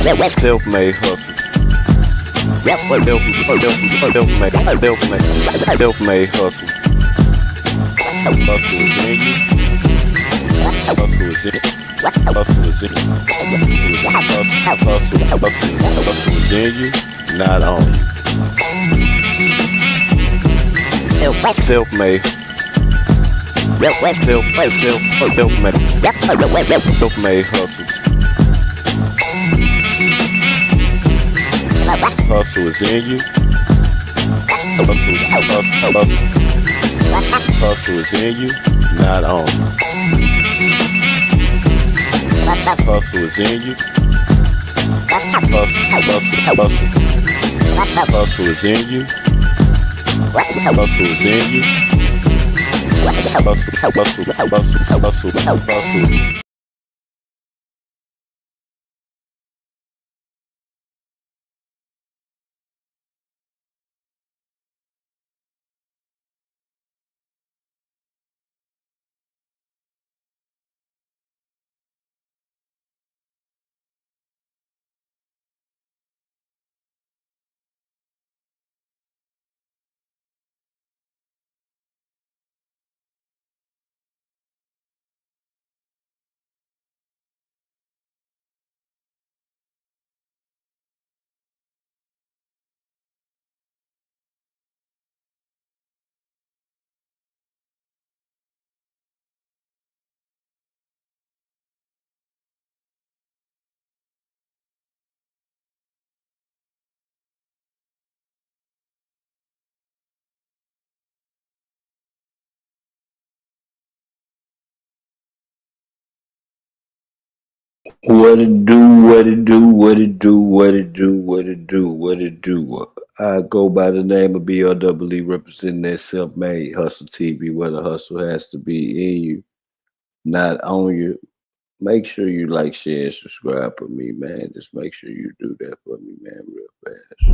Self-made hustle. Self-made hustle. Hustle is in you. Hustle is in you. Hustle is in you. Hustle is in you, not on you. Self-made. Self-made hustle. Hustle is in you. Hustle is in you, not on you. Hustle is in you. Hustle is in you. Hustle is in you. Hustle. What it do, what it do, what it do, what it do, what it do, what it do. I go by the name of BRWE representing that self-made hustle TV where the hustle has to be in you, not on you. Make sure you like, share, and subscribe for me, man. Just make sure you do that for me, man, real fast.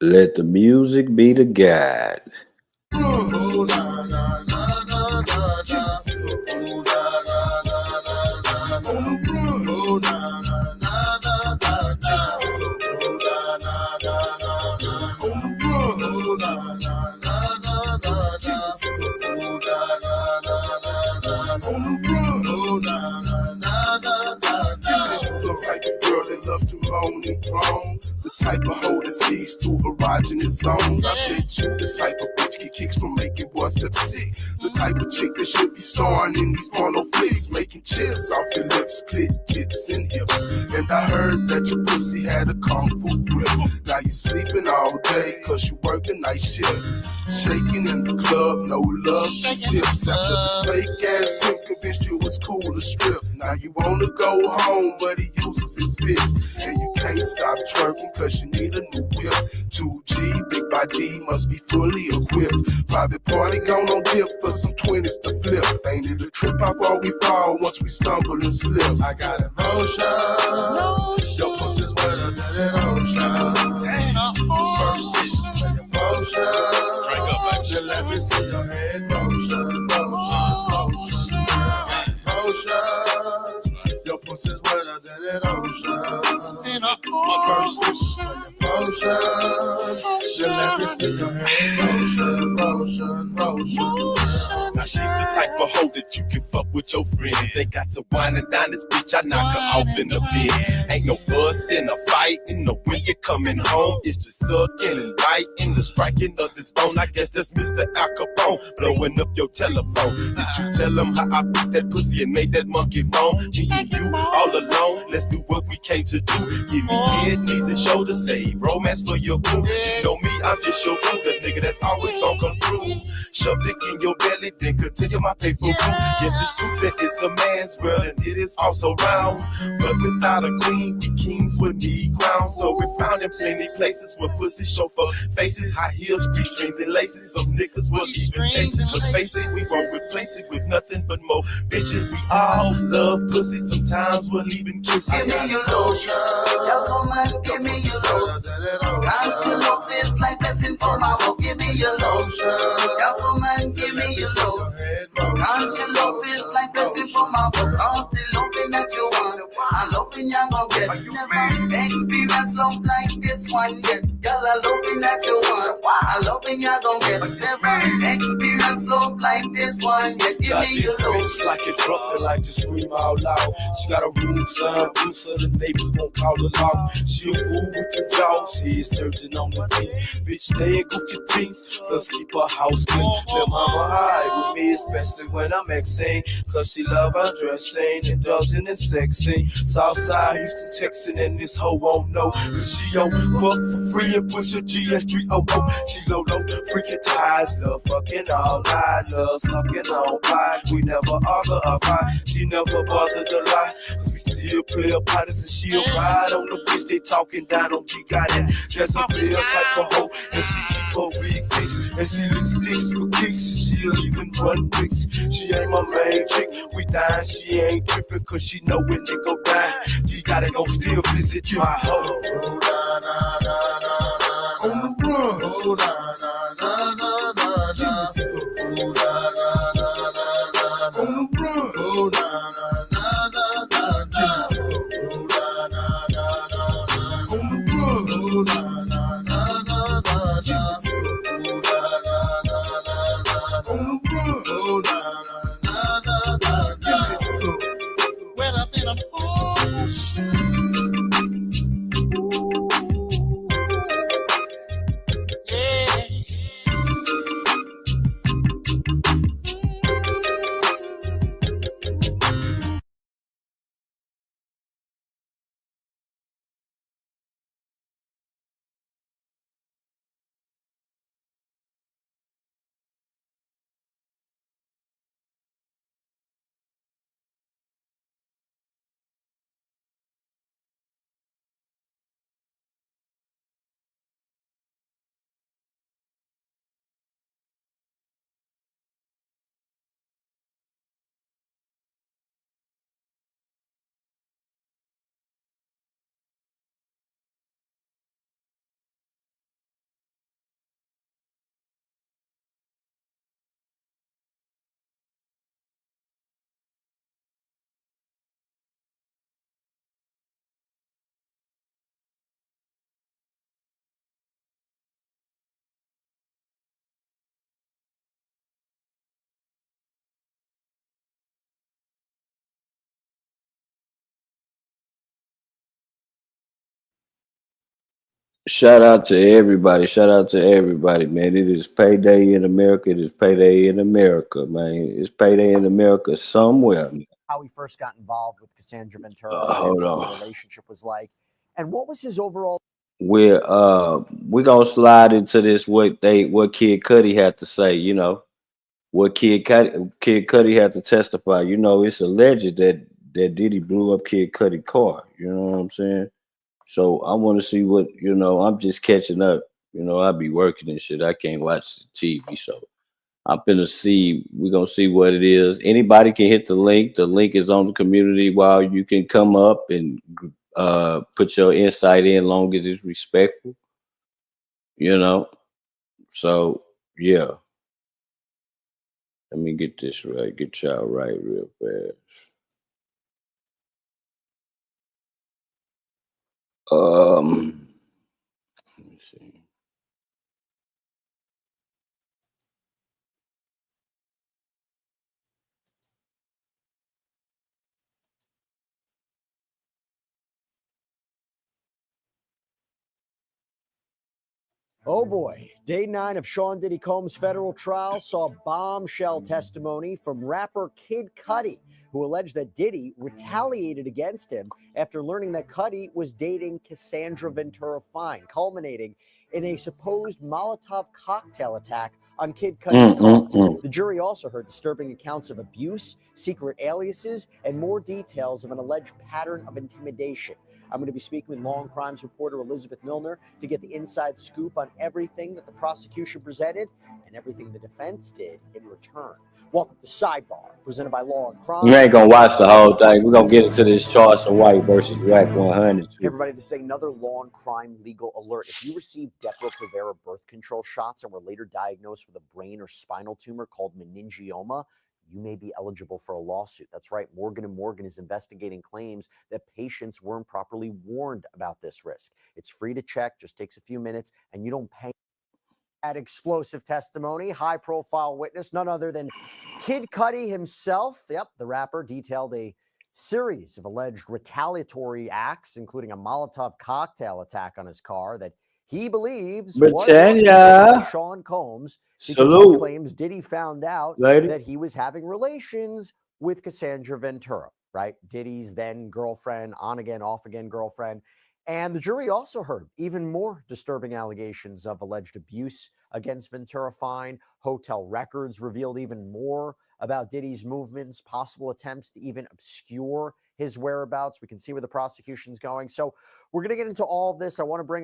Let the music be the guide. Type of girl that loves to moan and groan. The type of hoe that sees through erogenous zones. I bet you the type of bitch get kicks from making boys step sick. The type of chick that should be starring in these porno flicks, making chips off your lips, clit, tits, and hips. And I heard that your pussy had a kung fu grip. Now you sleeping all day cause you work a night shift. Shaking in the club, no love, just tips. After this fake ass pimp convinced you was cool to strip. Now you wanna go home, but he uses his fist. And you can't stop twerking cause you need a new whip. 2G, big by D, must be fully equipped. Private party gone on dip for some 20s to flip. Ain't it a trip how far we fall once we stumble and slip? I got emotion. Your pussy's wetter than an ocean. First is emotion. Drink up, baby. Then let me see your head motion. Your pussy's wetter than an ocean. First is emotion. Then let me see your head motion. Now she's the type of hoe that you can fuck with your friends. Ain't got to wine and dine this bitch, I knock her off in the bed. Ain't no fuss in a fight, no when you're coming home. It's just sucking and biting, the striking of this bone. I guess that's Mr. Al Capone, blowing up your telephone. Did you tell him how I beat that pussy and made that monkey moan? Me and you all alone, let's do what we came to do. Give me head, knees, and shoulders, save romance for your boo. You know me, I'm just your boo, the nigga that's always gonna come through. Shove dick in your belly, then continue my paper boo. Yes, it's true that it's a man's world and it is also round. But without a queen, we kings would need crowns. So we found in plenty places where pussy show for faces, high heels, G-strings, and laces. Some niggas will even chase it, but face it, we won't replace it with nothing but more bitches. We all love pussy, sometimes we'll even kiss. Give me your lotion, yo, come and give me your lotion. Cause your love is like blessing for my work. Give me your lotion, yo, come and give me your lotion. Cause your love is like blessing for my work. Cause the loving that you want, I loving you gon' get. Never experience love like this one yet. Girl, I loving that you want, I loving you gon' get. Never experience love like this one yet. Give me your lotion. Like it's rough and like to scream out loud. She got a room soundproof so the neighbors won't call her loud. She a fool with the jaws, head surgeon on the team. Bitch, stay in Gucci jeans, plus keep her house clean. Let mama hide with me, especially when I'm Xing. Cause she love her dressing, indulging in sexing. Southside, Houston, Texan, and this hoe won't know. Cause she don't fuck for free and push her GS300. She low, freaking ties, love fucking all night, love sucking on pie. We never argue or fight, she never bothered to lie. Cause we still play a partners and she'll ride on the bitch they talking down on. We got it, just a real type of hoe. And she keep her wig fixed, and she licks sticks for kicks. She'll even run bricks. She ain't my main chick, we dying, she ain't tripping. Cause she know when they go down, she gotta go still visit my hoe. On the run, oh na na na na na na, oh na na na na na, on the run, oh na na na na na na, oh na na na na na, on the run, oh na na na na na na, oh na na na na na, on the run, oh na na na na na. Well, I've been a bullshit. Shout out to everybody. Shout out to everybody, man. It is payday in America. It is payday in America, man. It's payday in America somewhere. How he first got involved with Cassandra Ventura, Hold what on. the relationship was like, and what was his overall. We're gonna slide into this what Kid Cudi had to say, what Kid Cudi had to testify. It's alleged that Diddy blew up Kid Cudi car. You know what I'm saying? So I want to see what, I'm just catching up. I be working and shit. I can't watch the TV. So we're gonna see what it is. Anybody can hit the link. The link is on the community while you can come up and put your insight in long as it's respectful. So yeah. Let me get this right. Get y'all right real fast. Let me see. Oh boy, day 9 of Sean Diddy Combs' federal trial saw bombshell testimony from rapper Kid Cudi, who alleged that Diddy retaliated against him after learning that Cudi was dating Cassandra Ventura Fine, culminating in a supposed Molotov cocktail attack on Kid Cudi's car. The jury also heard disturbing accounts of abuse, secret aliases, and more details of an alleged pattern of intimidation. I'm going to be speaking with Law and Crimes reporter Elizabeth Milner to get the inside scoop on everything that the prosecution presented and everything the defense did in return. Welcome to Sidebar, presented by Law and Crime. You ain't gonna watch the whole thing. We're gonna get into this Charleston White versus Wack100. Hey everybody, this is another Law and Crime legal alert. If you received Depo-Provera birth control shots and were later diagnosed with a brain or spinal tumor called meningioma, you may be eligible for a lawsuit. That's right. Morgan & Morgan is investigating claims that patients weren't properly warned about this risk. It's free to check, just takes a few minutes, and you don't pay. At explosive testimony, high-profile witness, none other than Kid Cudi himself. Yep, the rapper detailed a series of alleged retaliatory acts, including a Molotov cocktail attack on his car that he believes was Sean Combs, because he claims Diddy found out that he was having relations with Cassandra Ventura, right? Diddy's then girlfriend, on-again, off-again girlfriend. And the jury also heard even more disturbing allegations of alleged abuse against Ventura Fine. Hotel records revealed even more about Diddy's movements, possible attempts to even obscure his whereabouts. We can see where the prosecution's going. So we're going to get into all of this. I want to bring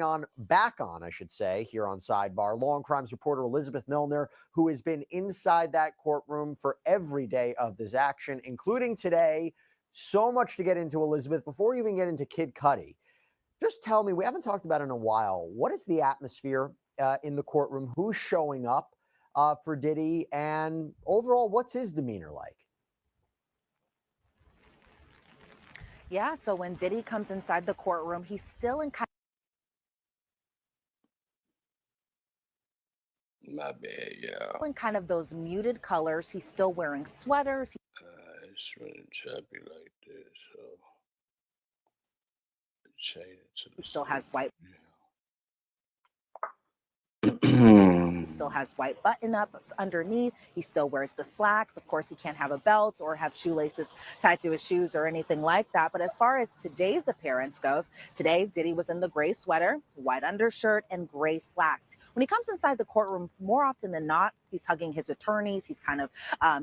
back on, here on Sidebar, Law and Crimes reporter Elizabeth Milner, who has been inside that courtroom for every day of this action, including today. So much to get into, Elizabeth. Before we even get into Kid Cudi, just tell me, we haven't talked about it in a while, what is the atmosphere in the courtroom? Who's showing up for Diddy? And overall, what's his demeanor like? Yeah, so when Diddy comes inside the courtroom, he's still in kind My bad, yeah. in kind of those muted colors. He's still wearing sweaters. It's running choppy like this, so change it to the He still has white. Yeah. He still has white button-ups underneath. He still wears the slacks. Of course, he can't have a belt or have shoelaces tied to his shoes or anything like that. But as far as today's appearance goes, today Diddy was in the gray sweater, white undershirt, and gray slacks. When he comes inside the courtroom, more often than not, he's hugging his attorneys. He's kind of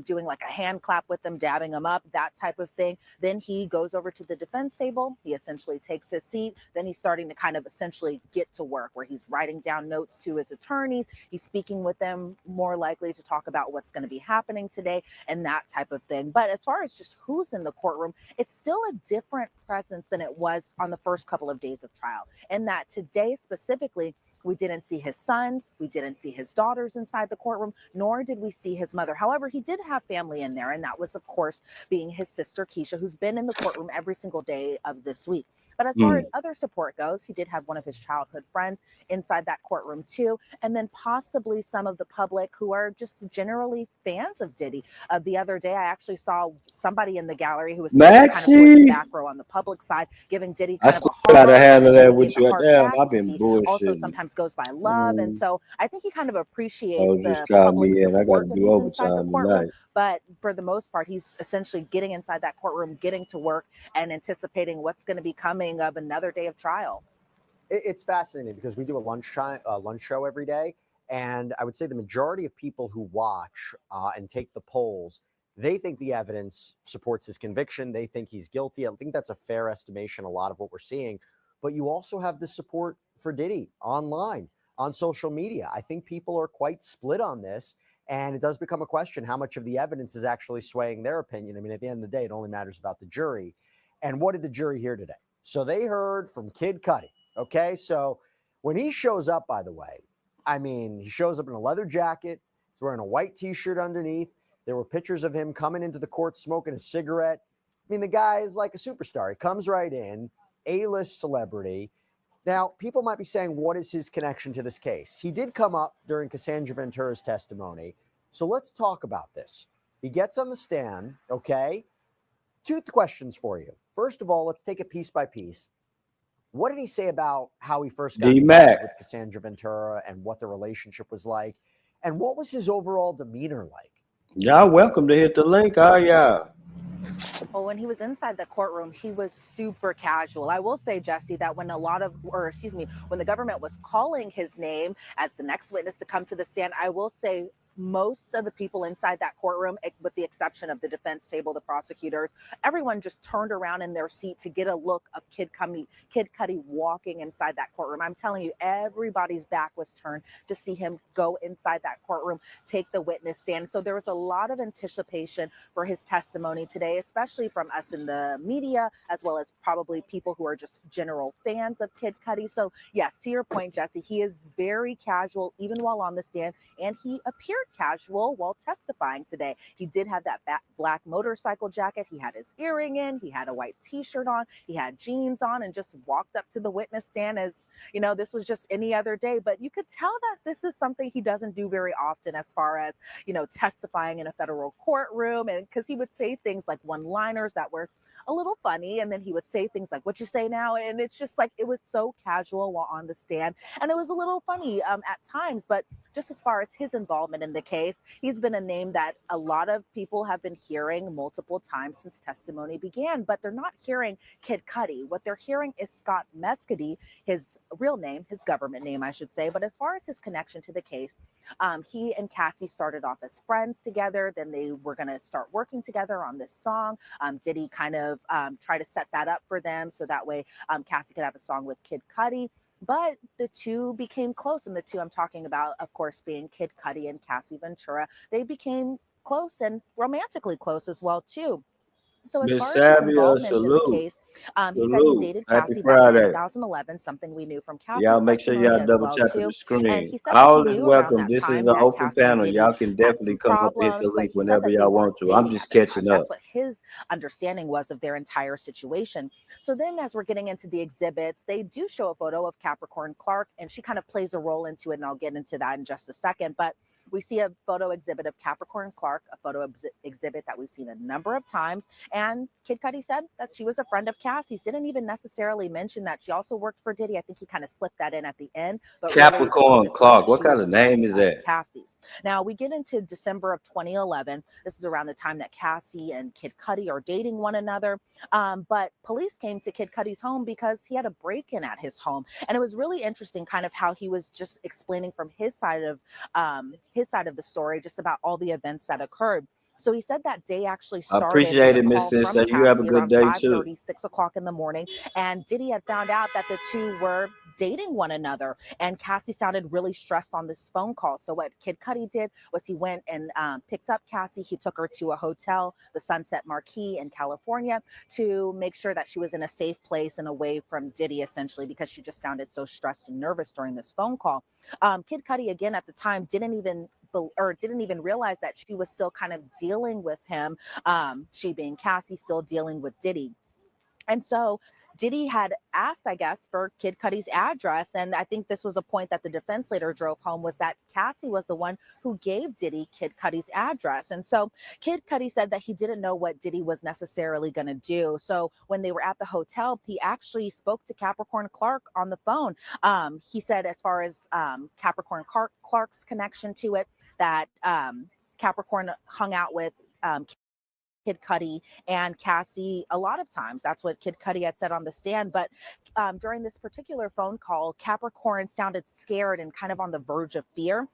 doing like a hand clap with them, dabbing them up, that type of thing. Then he goes over to the defense table. He essentially takes his seat. Then he's starting to kind of essentially get to work, where he's writing down notes to his attorneys. He's speaking with them, more likely to talk about what's going to be happening today and that type of thing. But as far as just who's in the courtroom, it's still a different presence than it was on the first couple of days of trial. And that today specifically, we didn't see his sons, we didn't see his daughters inside the courtroom, nor did we see his mother. However, he did have family in there, and that was, of course, being his sister, Keisha, who's been in the courtroom every single day of this week. But as far as other support goes, he did have one of his childhood friends inside that courtroom too, and then possibly some of the public who are just generally fans of Diddy. The other day, I actually saw somebody in the gallery who was kind of towards the back row on the public side, giving Diddy kind of a hard gotta handle that with you. Damn, I've been bullshitting. Also, sometimes goes by love, and so I think he kind of appreciates just the call public me in. I support gotta when do he's inside the overtime courtroom. tonight. But for the most part, he's essentially getting inside that courtroom, getting to work, and anticipating what's going to be coming of another day of trial. It's fascinating because we do a lunch show every day, and I would say the majority of people who watch and take the polls, they think the evidence supports his conviction. They think he's guilty. I think that's a fair estimation, a lot of what we're seeing. But you also have the support for Diddy online, on social media. I think people are quite split on this. And it does become a question how much of the evidence is actually swaying their opinion. I mean, at the end of the day, it only matters about the jury. And what did the jury hear today? So they heard from Kid Cudi. Okay, so when he shows up, by the way, I mean, he shows up in a leather jacket. He's wearing a white T-shirt underneath. There were pictures of him coming into the court smoking a cigarette. I mean, the guy is like a superstar. He comes right in, A-list celebrity. Now, people might be saying, what is his connection to this case? He did come up during Cassandra Ventura's testimony. So let's talk about this. He gets on the stand, okay? Two questions for you. First of all, let's take it piece by piece. What did he say about how he first got involved with Cassandra Ventura and what the relationship was like? And what was his overall demeanor like? Y'all welcome to hit the link, y'all. Well, when he was inside the courtroom, he was super casual. I will say, Jesse, that when when the government was calling his name as the next witness to come to the stand, I will say most of the people inside that courtroom, with the exception of the defense table, the prosecutors, everyone just turned around in their seat to get a look of Kid Cudi walking inside that courtroom. I'm telling you, everybody's back was turned to see him go inside that courtroom, take the witness stand. So there was a lot of anticipation for his testimony today, especially from us in the media, as well as probably people who are just general fans of Kid Cudi. So yes, to your point, Jesse, he is very casual even while on the stand, and he appeared casual while testifying today. He did have that black motorcycle jacket. He had his earring in. He had a white t-shirt on. He had jeans on and just walked up to the witness stand as, you know, this was just any other day. But you could tell that this is something he doesn't do very often as far as, you know, testifying in a federal courtroom. And because he would say things like one-liners that were a little funny, and then he would say things like, "What you say now?" And it's just like, it was so casual while on the stand, and it was a little funny at times. But just as far as his involvement in the case, he's been a name that a lot of people have been hearing multiple times since testimony began, but they're not hearing Kid Cudi. What they're hearing is Scott Mescudi, his real name, his government name, I should say. But as far as his connection to the case, he and Cassie started off as friends together. Then they were going to start working together on this song. Diddy kind of try to set that up for them so that way Cassie could have a song with Kid Cudi. But the two became close, and the two I'm talking about, of course, being Kid Cudi and Cassie Ventura. They became close and romantically close as well, too. So as Miss far as his Savia, involvement in the salute. case, he said he Salute. dated Happy Cassie back in Friday. 2011, something we knew from Cassie's Y'all make sure testimony y'all as double well tap the too. And screen. he said that he All is knew around welcome. that This is time an that open Cassie and panel. Diddy Y'all can had definitely some come up hit problems, the but link he said whenever that they y'all want weren't to. I'm dating just at the catching time. up. That's what his understanding was of their entire situation. So then as we're getting into the exhibits, they do show a photo of Capricorn Clark, and she kind of plays a role into it, and I'll get into that in just a second. But we see a photo exhibit of Capricorn Clark, a photo exhibit that we've seen a number of times. And Kid Cudi said that she was a friend of Cassie's. Didn't even necessarily mention that she also worked for Diddy. I think he kind of slipped that in at the end. But really, the Capricorn focus was Clark. that What she kind was of a friend name is of that? Cassie's. Now, we get into December of 2011. This is around the time that Cassie and Kid Cudi are dating one another. But police came to Kid Cudi's home because he had a break-in at his home. And it was really interesting kind of how he was just explaining from his side of the story, just about all the events that occurred. So he said that day actually I started with appreciate a it, Miss call from Sensei. You have a Cassie good around day too. 5:30, 6 o'clock in the morning. And Diddy had found out that the two were dating one another. And Cassie sounded really stressed on this phone call. So what Kid Cudi did was he went and picked up Cassie. He took her to a hotel, the Sunset Marquis in California, to make sure that she was in a safe place and away from Diddy, essentially, because she just sounded so stressed and nervous during this phone call. Kid Cudi, again, at the time, didn't even realize that she was still kind of dealing with him, she being Cassie, still dealing with Diddy. And so Diddy had asked, I guess, for Kid Cudi's address. And I think this was a point that the defense later drove home, was that Cassie was the one who gave Diddy Kid Cudi's address. And so Kid Cudi said that he didn't know what Diddy was necessarily going to do. So when they were at the hotel, he actually spoke to Capricorn Clark on the phone. He said, as far as Capricorn Clark's connection to it, that Capricorn hung out with Kid Cudi and Cassie a lot of times. That's what Kid Cudi had said on the stand. But during this particular phone call, Capricorn sounded scared and kind of on the verge of fear,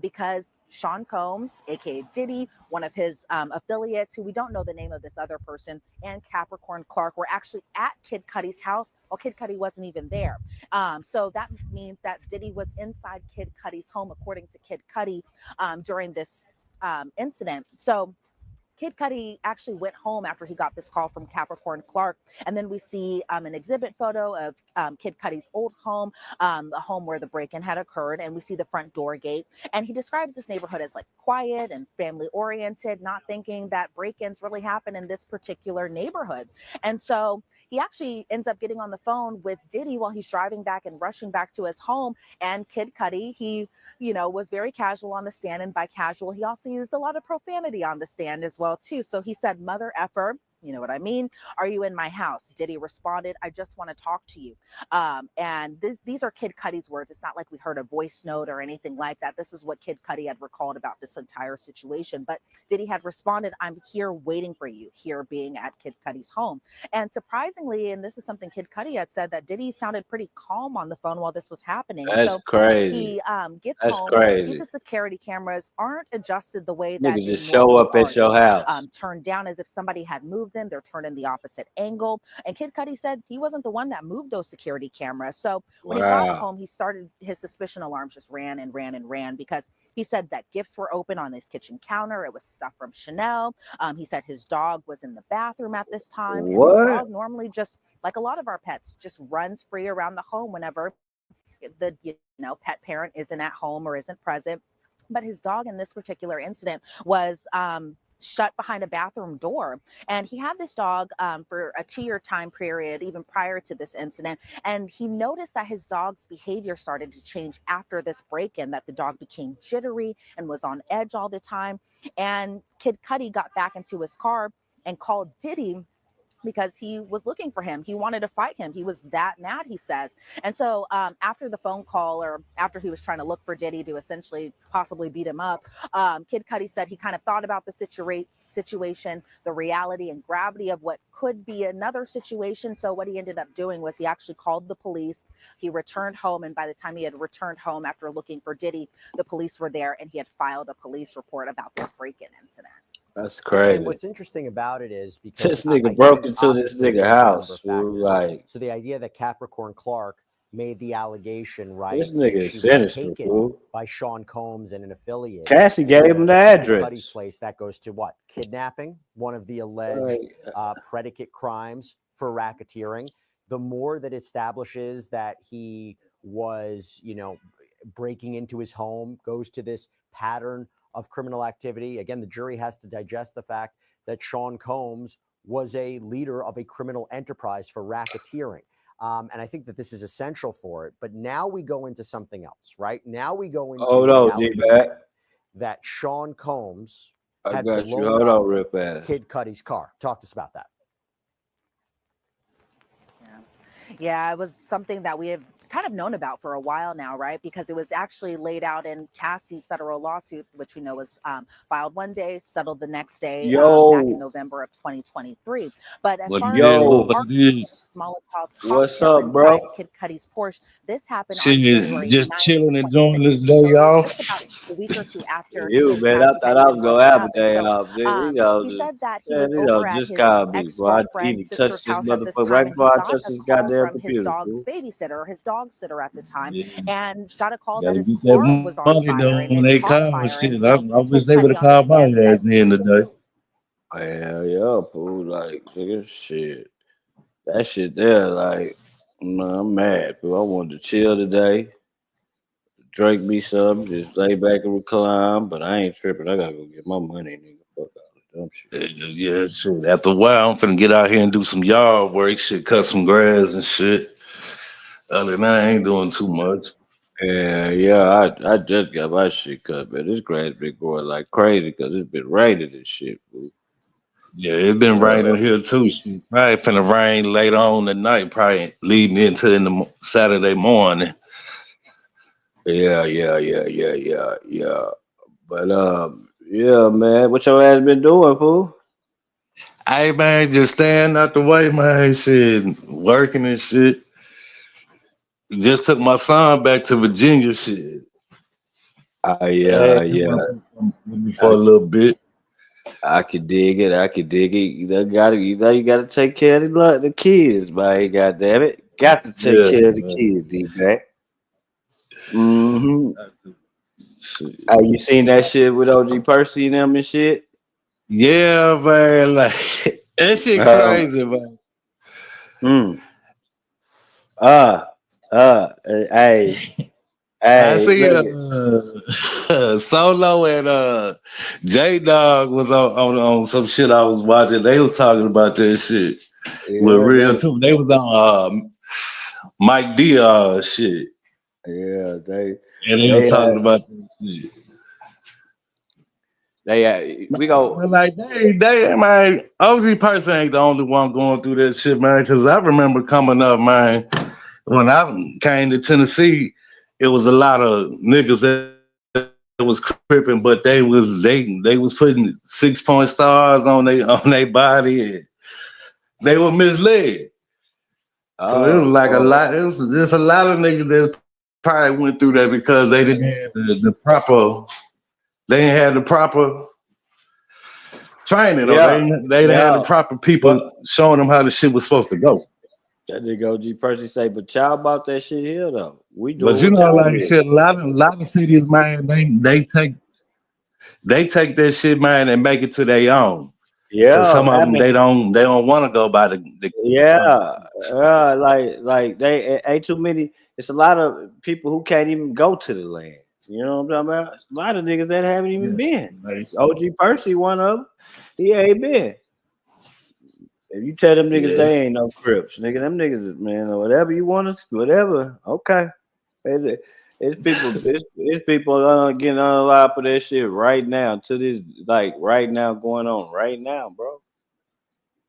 because Sean Combs, aka Diddy, one of his affiliates, who we don't know the name of this other person, and Capricorn Clark were actually at Kid Cudi's house while Kid Cudi wasn't even there. So that means that Diddy was inside Kid Cudi's home, according to Kid Cudi, during this incident. So Kid Cudi actually went home after he got this call from Capricorn Clark. And then we see an exhibit photo of Kid Cudi's old home, a home where the break-in had occurred. And we see the front door gate. And he describes this neighborhood as like quiet and family oriented, not thinking that break-ins really happen in this particular neighborhood. And so he actually ends up getting on the phone with Diddy while he's driving back and rushing back to his home. And Kid Cudi, he, was very casual on the stand. And by casual, he also used a lot of profanity on the stand as well, too. So he said, "Mother effer," You know what I mean? Are you in my house? Diddy responded, I just want to talk to you. And these are Kid Cudi's words. It's not like we heard a voice note or anything like that. This is what Kid Cudi had recalled about this entire situation. But Diddy had responded, I'm here waiting for you, here being at Kid Cudi's home. And surprisingly, and this is something Kid Cudi had said, that Diddy sounded pretty calm on the phone while this was happening. That's So crazy. he gets That's home, sees crazy. the security cameras aren't adjusted the way that Niggas they just show normally up are. at your They're house. turned down as if somebody had moved them. They're turned in the opposite angle. And Kid Cudi said he wasn't the one that moved those security cameras. So when he got Wow. home, he started, his suspicion alarms just ran and ran and ran, because he said that gifts were open on his kitchen counter. It was stuff from Chanel. He said his dog was in the bathroom at this time. And his What? dog normally, just like a lot of our pets, just runs free around the home whenever the pet parent isn't at home or isn't present. But his dog in this particular incident was shut behind a bathroom door. And he had this dog for a 2-year time period, even prior to this incident. And he noticed that his dog's behavior started to change after this break-in, that the dog became jittery and was on edge all the time. And Kid Cudi got back into his car and called Diddy, because he was looking for him. He wanted to fight him. He was that mad, he says. And so after the phone call, or after he was trying to look for Diddy to essentially possibly beat him up, Kid Cudi said he kind of thought about the situation, the reality and gravity of what could be another situation. So what he ended up doing was he actually called the police. He returned home. And by the time he had returned home after looking for Diddy, the police were there, and he had filed a police report about this break-in incident. That's And crazy. what's interesting about it is because This I nigga think broke it's into this obviously nigga there's a number house, of fool. factors. Like, So the idea that Capricorn Clark made the allegation, right, this that nigga she is was sinister, taken fool. by Sean Combs and an affiliate Cassie gave him the to Kid Cudi's address. place, that goes to what? Kidnapping, one of the alleged Like, predicate crimes for racketeering. The more that establishes that he was, breaking into his home, goes to this pattern of criminal activity. Again, the jury has to digest the fact that Sean Combs was a leader of a criminal enterprise for racketeering. And I think that this is essential for it. But now we go into something else, right? Now we go into hold the on, allegation D-Back. that Sean Combs I had got you. blown Hold up on real fast. Kid Cudi's car. Talk to us about that. Yeah, it was something that we have kind of known about for a while now, right? Because it was actually laid out in Cassie's federal lawsuit, which we know was filed one day, settled the next day, back in Yo, November of 2023. But as What far it as is, the yo, what it is. Molotov what's cocktail up, bro? inside Kid Cudi's Porsche, this happened on Shit, January just 9th, chilling, enjoying 2026. this So day it was just off. about a week or two after You, his man, I tragedy thought had I been was gonna broken have a up. And day so off, nigga. he said that he Man, was over at just his call me, bro. I ex-girlfriend's need to touch sister's this house at this motherfucker time, right and before he I got touch a this call goddamn from his computer, dog's fool. babysitter, his dog sitter at the time, Yeah. and got a call that Gotta his get car that was on money fire, though and when it they caught call. fire. And Shit, I so wish Kid they would Cudi have called my understands ass that at the end of the day. Hell yeah, fool. Like, nigga, shit. That shit there, like, I'm mad, fool. I wanted to chill today, drink me something, just lay back and recline, but I ain't tripping. I gotta go get my money, nigga. Fuck all the dumb shit. Yeah, shit. After a while, I'm finna get out here and do some yard work, shit, cut some grass and shit. Other than that, I ain't doing too much. Yeah, I just got my shit cut, man. This grass been growing like crazy because it's been raining and shit, fool. Yeah, it's been raining here too. Shit. Probably finna rain later on tonight, probably leading into in the Saturday morning. Yeah. But yeah, man, what your ass been doing, fool? Hey man, just staying out the way, man. Shit, working and shit. Just took my son back to Virginia. Shit, Yeah, had him yeah. with me for I a little bit. I can dig it. I can dig it. You gotta take care of the kids, man. God damn it, got to take Yeah, care of the man. kids, D back. Mm-hmm. Shit. Hey, you seen that shit with OG Percy and them and shit? Yeah, man. Like that shit Um, crazy, man. mm, hey, I hey, see look at, Solo and J Dog was on some shit I was watching. They was talking about that shit with yeah, real too. They was on Mike D shit. yeah, And they they was had talking about that shit. We go. But like they man, OG person ain't the only one going through that shit, man. Cause I remember coming up, man, when I came to Tennessee, it was a lot of niggas that was cripping, but they was putting 6 point stars on their body and they were misled. So it was like a lot. It was just a lot of niggas that probably went through that because they didn't have the proper. They didn't have the proper training, or Yeah, they didn't have the yeah. proper people But showing them how the shit was supposed to go. that nigga OG Percy say, but y'all about that shit here though. We But doing you what know, y'all like did. shit, a lot of cities, man, they take that shit, man, and make it to their own. Cause Yeah, some of I them mean, they don't want to go by the yeah, like they ain't too many. It's a lot of people who can't even go to the land. You know what I'm talking about? It's a lot of niggas that haven't even yeah. been. Like, OG Percy, one of them, he ain't been. If you tell them niggas yeah. they ain't no Crips, nigga, them niggas, man, or whatever you want us, whatever. Okay, it's, it's people getting unalive for that shit right now. To this, like right now, going on right now, bro.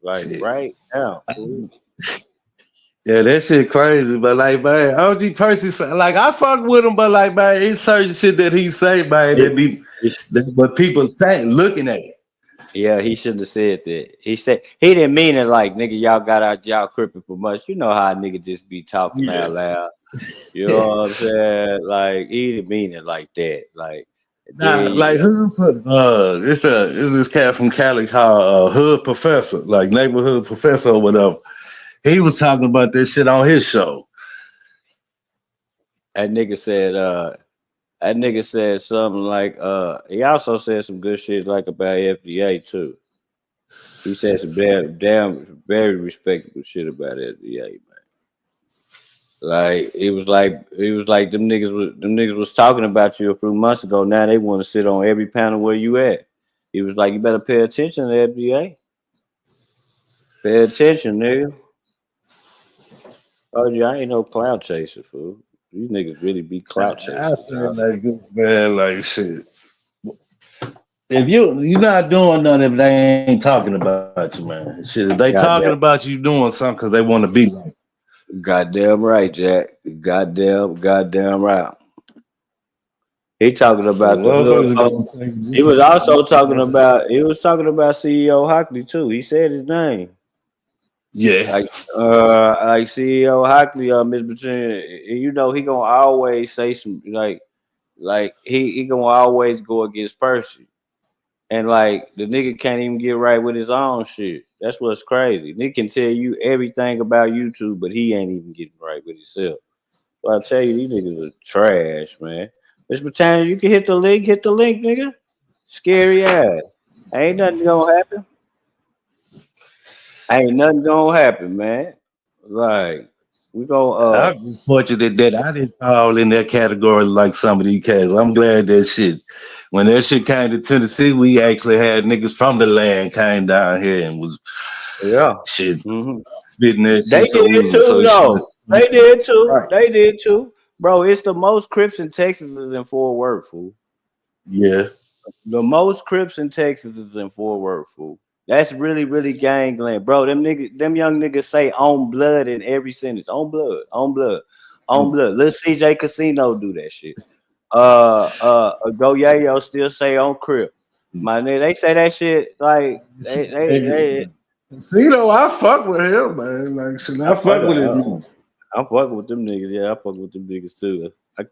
Like Shit. right now. Fool. Yeah, that shit crazy, but like, man, OG Percy, like, I fuck with him, but like, man, it's certain shit that he say, man, It, but people say looking at it. yeah, he shouldn't have said that. He said he didn't mean it like nigga, y'all got out y'all crippin' for much. You know how a nigga just be talking Yeah. out loud. You know what I'm saying? Like he didn't mean it like that. Like Nah, like then who put it's this cat from Cali called Hood Professor, like neighborhood professor or whatever. He was talking about this shit on his show. that nigga said that nigga said something like he also said some good shit like about FDA too. He said some damn very respectable shit about FDA. Like it was like them niggas was talking about you a few months ago. Now they want to sit on every panel where you at. He was like, you better pay attention to FDA. Pay attention, nigga. Oh yeah, I ain't no cloud chaser, fool. These niggas really be cloud I chasing, feel dog. like this, man, like shit. If you're not doing nothing, if they ain't talking about you, man. Shit, if they talking Goddamn, about you doing something because they want to be like. goddamn right, Jack. Goddamn right. He talking Shit, about the hood. motherfuckers gonna say He this was shit. also talking about CEO Hockley too. He said his name. Yeah. Like CEO Hockley, Miss Virginia, you know he gonna always say some like he gonna always go against Percy, and like the nigga can't even get right with his own shit. That's what's crazy. Nigga can tell you everything about YouTube, but he ain't even getting right with himself. So I tell you, these niggas are trash, man. Miss Britannia, you can hit the link, nigga. Scary ass. Ain't nothing gonna happen. Ain't nothing gonna happen, man. Like we gonna I'm just fortunate that I didn't fall in that category like some of these cats. I'm glad that shit. When that shit came to Tennessee, we actually had niggas from the land came down here and was yeah. shit hmm spitting that They shit. So we did was too, associated. though. They did too. Right. They did too. Bro, it's the most Crips in Texas is in Fort Worth, fool. Yeah. The most Crips in Texas is in Fort Worth, fool. That's really, really gangland. Bro, them young niggas say on blood in every sentence. On blood, on blood, on blood. Little CJ Casino do that shit. Go Yayo still say on Crip. My nigga, they say that shit like they See though, I fuck with him, man. Like shit, I I fuck fuck with him. I'm fucking with them niggas. Yeah, I fuck with them niggas too. I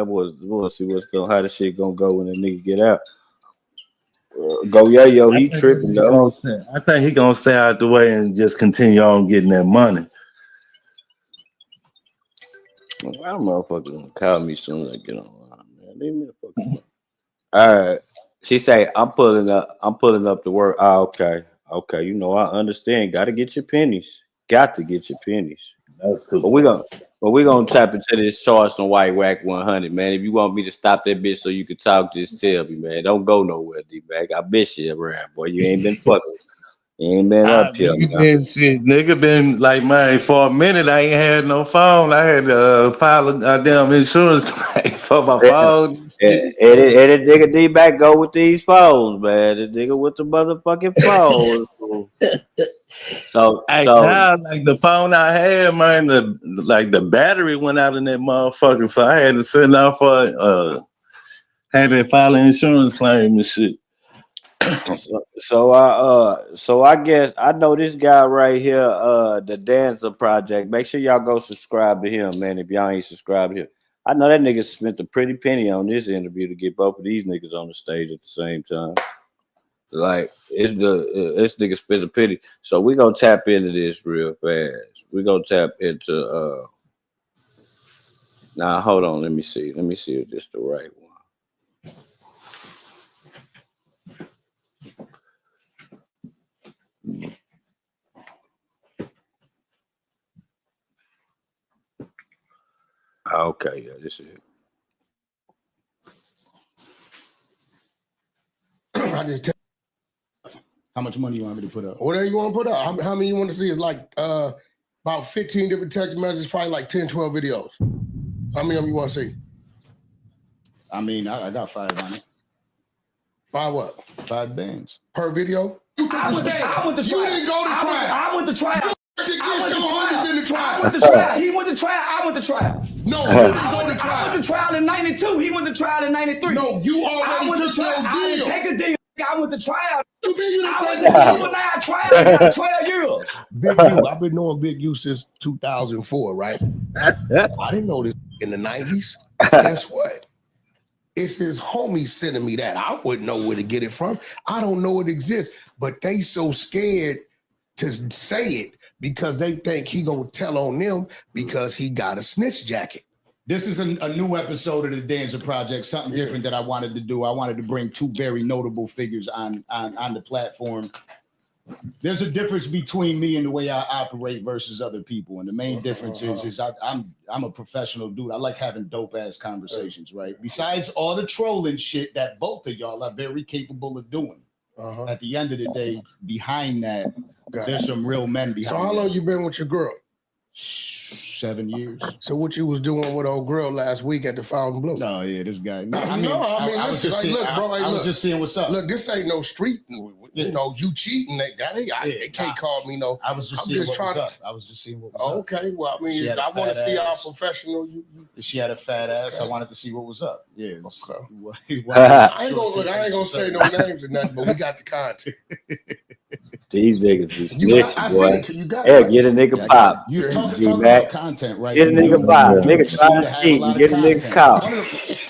want to see how the shit gonna go when the nigga get out. Go yo, I he think tripping he though. gonna stay. I think he gonna stay out the way and just continue on getting that money. That motherfucker gonna call me soon as I get online, man. Leave me the fuck alone. All right. She say I'm pulling up. I'm pulling up to work. Ah, okay, okay. You know I understand. Got to get your pennies. Got to get your pennies. That's too But we far. gonna but we gonna tap into this Charleston White Wack 100, man. If you want me to stop that bitch so you can talk, just tell me, man. Don't go nowhere, D-Bag. I miss you around, boy. You ain't been fucking. You ain't been up here, Nigga man. been shit. Nigga been like, man, for a minute I ain't had no phone. I had to file a damn insurance claim for my Yeah, phone. And the nigga D back go with these phones, man. The nigga with the motherfucking phones. So Now, like the phone I had, man, the battery went out in that motherfucker, so I had to send out for had to file an insurance claim and shit. So I guess I know this guy right here, the Dancer Project. Make sure y'all go subscribe to him, man. If y'all ain't subscribed to him, I know that nigga spent a pretty penny on this interview to get both of these niggas on the stage at the same time. Like this nigga spent a penny. So we gonna tap into this real fast. We gonna tap into now hold on, let me see if this the right one. Okay, yeah, this is it. I just tell How much money you want me to put up? whatever you want to put up. How many you want to see is like about 15 different text messages, probably like 10, 12 videos. How many of them you want to see? I mean, I got 5 on it. By what? 5 bands. Per video? I went to trial. You didn't go to trial. I went to trial. He went to trial. He went to trial. I went to trial. No, you didn't go to trial. I went to trial in 92. He went to trial in 93. No, you I already went to took trial. no I didn't deal. take a deal. I went to trial. You mean you I didn't went take to no deal? juvenile trial. I got 12 years. Big U. I've been knowing Big U since 2004, right? I didn't know this in the 90s. Guess what? It's his homies sending me that. I wouldn't know where to get it from. I don't know it exists, but they so scared to say it because they think he gonna tell on them because he got a snitch jacket. This is a new episode of the Dancer Project, something different that I wanted to do. I wanted to bring 2 very notable figures on the platform. There's a difference between me and the way I operate versus other people. And the main difference is I'm a professional dude. I like having dope ass conversations, right? Besides all the trolling shit that both of y'all are very capable of doing. At the end of the day, behind that, there's some real men behind. So how long you been with your girl? 7 years. So what you was doing with old girl last week at the Fountain Blue? Oh yeah, this guy. I was just seeing, I was just seeing what's up. Look, this ain't no street. You know, you cheating. They can't call me no. I was just seeing what was up. I was just seeing what was up. Okay, well, I mean, I want to see how professional you. She had a fat ass. I wanted to see what was up. Yeah. Okay. I ain't gonna say no names or nothing, but we got the content. These niggas be snitching, boy. It to you. Got Hey, get a nigga pop. You're talking about content, right? Get a nigga pop. Nigga trying to cheat and get a nigga cop.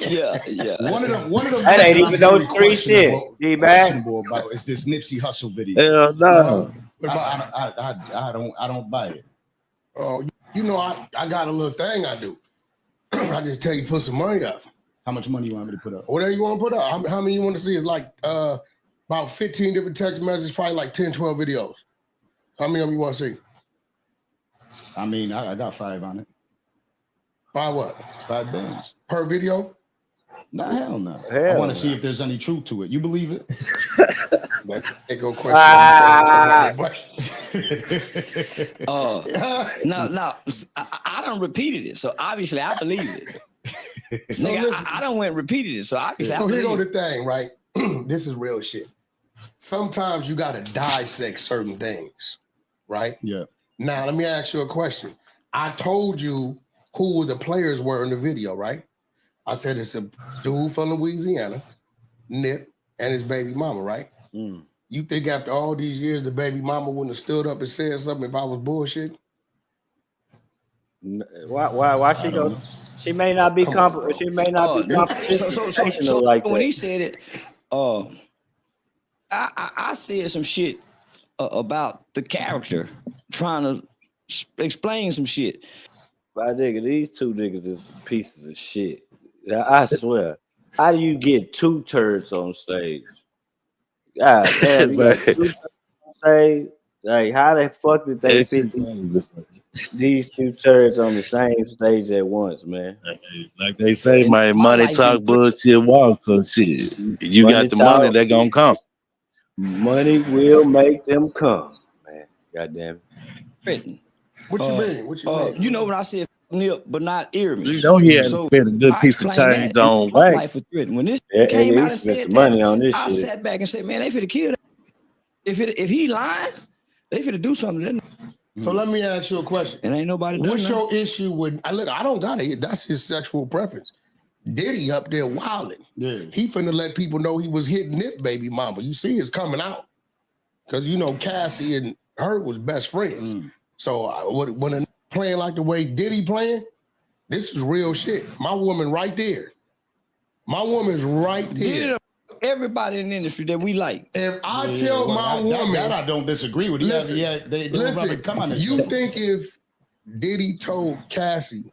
Yeah. One of them. That ain't even no street shit. D-Bag. About is this Nipsey Hussle video? Hell no. I don't buy it. Oh, you know, I got a little thing I do. I just tell you put some money up. How much money you want me to put up? Whatever you want to put up. How many you want to see is like about 15 different text messages, probably like 10, 12 videos. How many of them you want to see? I mean, I got 5 on it. By what? 5 bands. Per video? Nah, hell no. I want to see if there's any truth to it. You believe it? They go question. No, I done repeated it, so obviously I believe it. So I done went and repeated it, so obviously I so believe here go it. the thing, right? This is real shit. Sometimes you got to dissect certain things, right? Yeah. Now, let me ask you a question. I told you who the players were in the video, right? I said it's a dude from Louisiana, Nip, and his baby mama, right? You think after all these years, the baby mama wouldn't have stood up and said something if I was bullshit? Why she go? She may not be she may not be confrontational like that. When he said it, I said some shit about the character, trying to explain some shit. My nigga, these 2 niggas is pieces of shit. I swear. How do you get 2 turds on stage? God damn, you got 2 turds on stage? Like, how the fuck did they fit these 2 turds on the same stage at once, man? Like they say, my money talk, bullshit walk, so shit. You Money got the talk. money, they gonna come. Money will make them come, man. God damn it. Written. What you mean? What you mean? You know when I said Nip, but not You earrings. know he had to So spend a good I piece of explained change that. on My Wack. life was threatened. When this And came he out and spent said some that, money on this I shit. sat back and said, man, they finna kill that. If he lying, they finna do something to that. So let me ask you a question. And ain't nobody done What's nothing. your issue with? Look, I don't got it. That's his sexual preference. Diddy up there wilding. Yeah. He finna let people know he was hitting Nip baby mama. You see, it's coming out because you know Cassie and her was best friends. So when a playing like the way Diddy playing, this is real shit. My woman right there. My woman's right there. Did everybody in the industry that we like. If I tell my woman, that I don't disagree with. Listen, They listen, come on this you show. think if Diddy told Cassie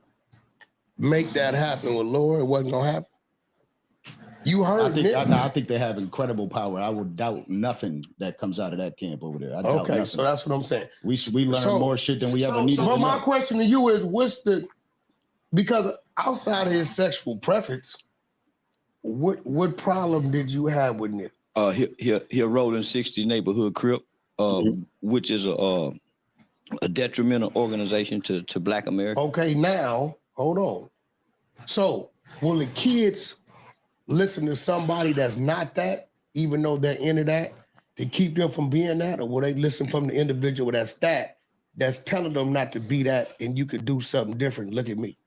make that happen with Laura, it wasn't gonna happen? You heard Nip. I think they have incredible power. I would doubt nothing that comes out of that camp over there. I doubt Okay, nothing. so that's what I'm saying. We learn more shit than we ever needed. But to my know. question to you is, because outside of his sexual preference, what problem did you have with Nip? He a rolling 60 neighborhood crip, which is a detrimental organization to Black America. Okay, now hold on. So will the kids listen to somebody that's not that, even though they're into that, to keep them from being that, or will they listen from the individual that's telling them not to be that, and you could do something different? Look at me.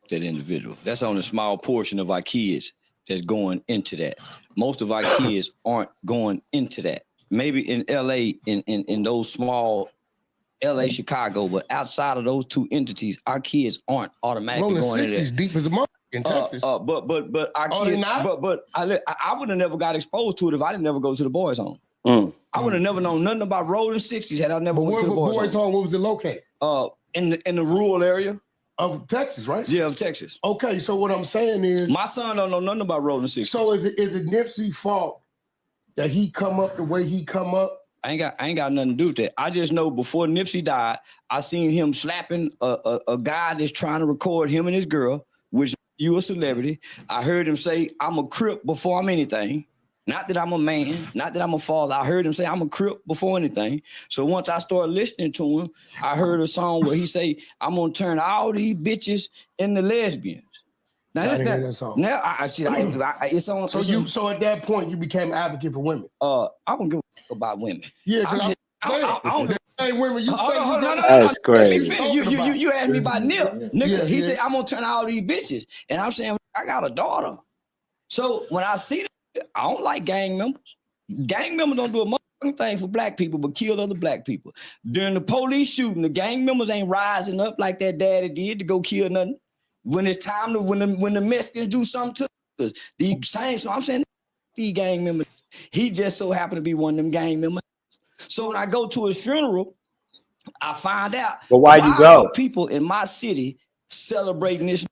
That individual. That's only a small portion of our kids that's going into that. Most of our kids aren't going into that. Maybe in LA, in those small LA, Chicago, but outside of those two entities, our kids aren't automatically going into that. Deep as a mother in Texas. But our kids, but I would have never got exposed to it if I didn't never go to the boys' home. I would have never known nothing about rolling 60s had I never went to the boys' home. Where was it located? In the rural area of Texas, right? Yeah, of Texas. Okay, so what I'm saying is, my son don't know nothing about rolling 60s. So is it Nipsey's fault that he come up the way he come up? I ain't got nothing to do with that. I just know before Nipsey died, I seen him slapping a guy that's trying to record him and his girl, which you a celebrity. I heard him say, I'm a Crip before I'm anything. Not that I'm a man, not that I'm a father. I heard him say, I'm a Crip before anything. So once I started listening to him, I heard a song where he say, I'm gonna turn all these bitches into lesbians. Now that song. Now I see it's on. So at that point you became an advocate for women. I don't give a fuck about women. Yeah, because I don't say women. You say no. That's crazy. You asked me about Nip, nigga. He said I'm gonna turn all these bitches, and I'm saying I got a daughter. So when I see that, I don't like gang members. Gang members don't do a motherfucking thing for black people, but kill other black people. During the police shooting, the gang members ain't rising up like that daddy did to go kill nothing. When it's time to when the Mexicans do something to us, the same. So I'm saying the gang members. He just so happened to be one of them gang members. So when I go to his funeral, I find out. But why you go? People in my city celebrating this.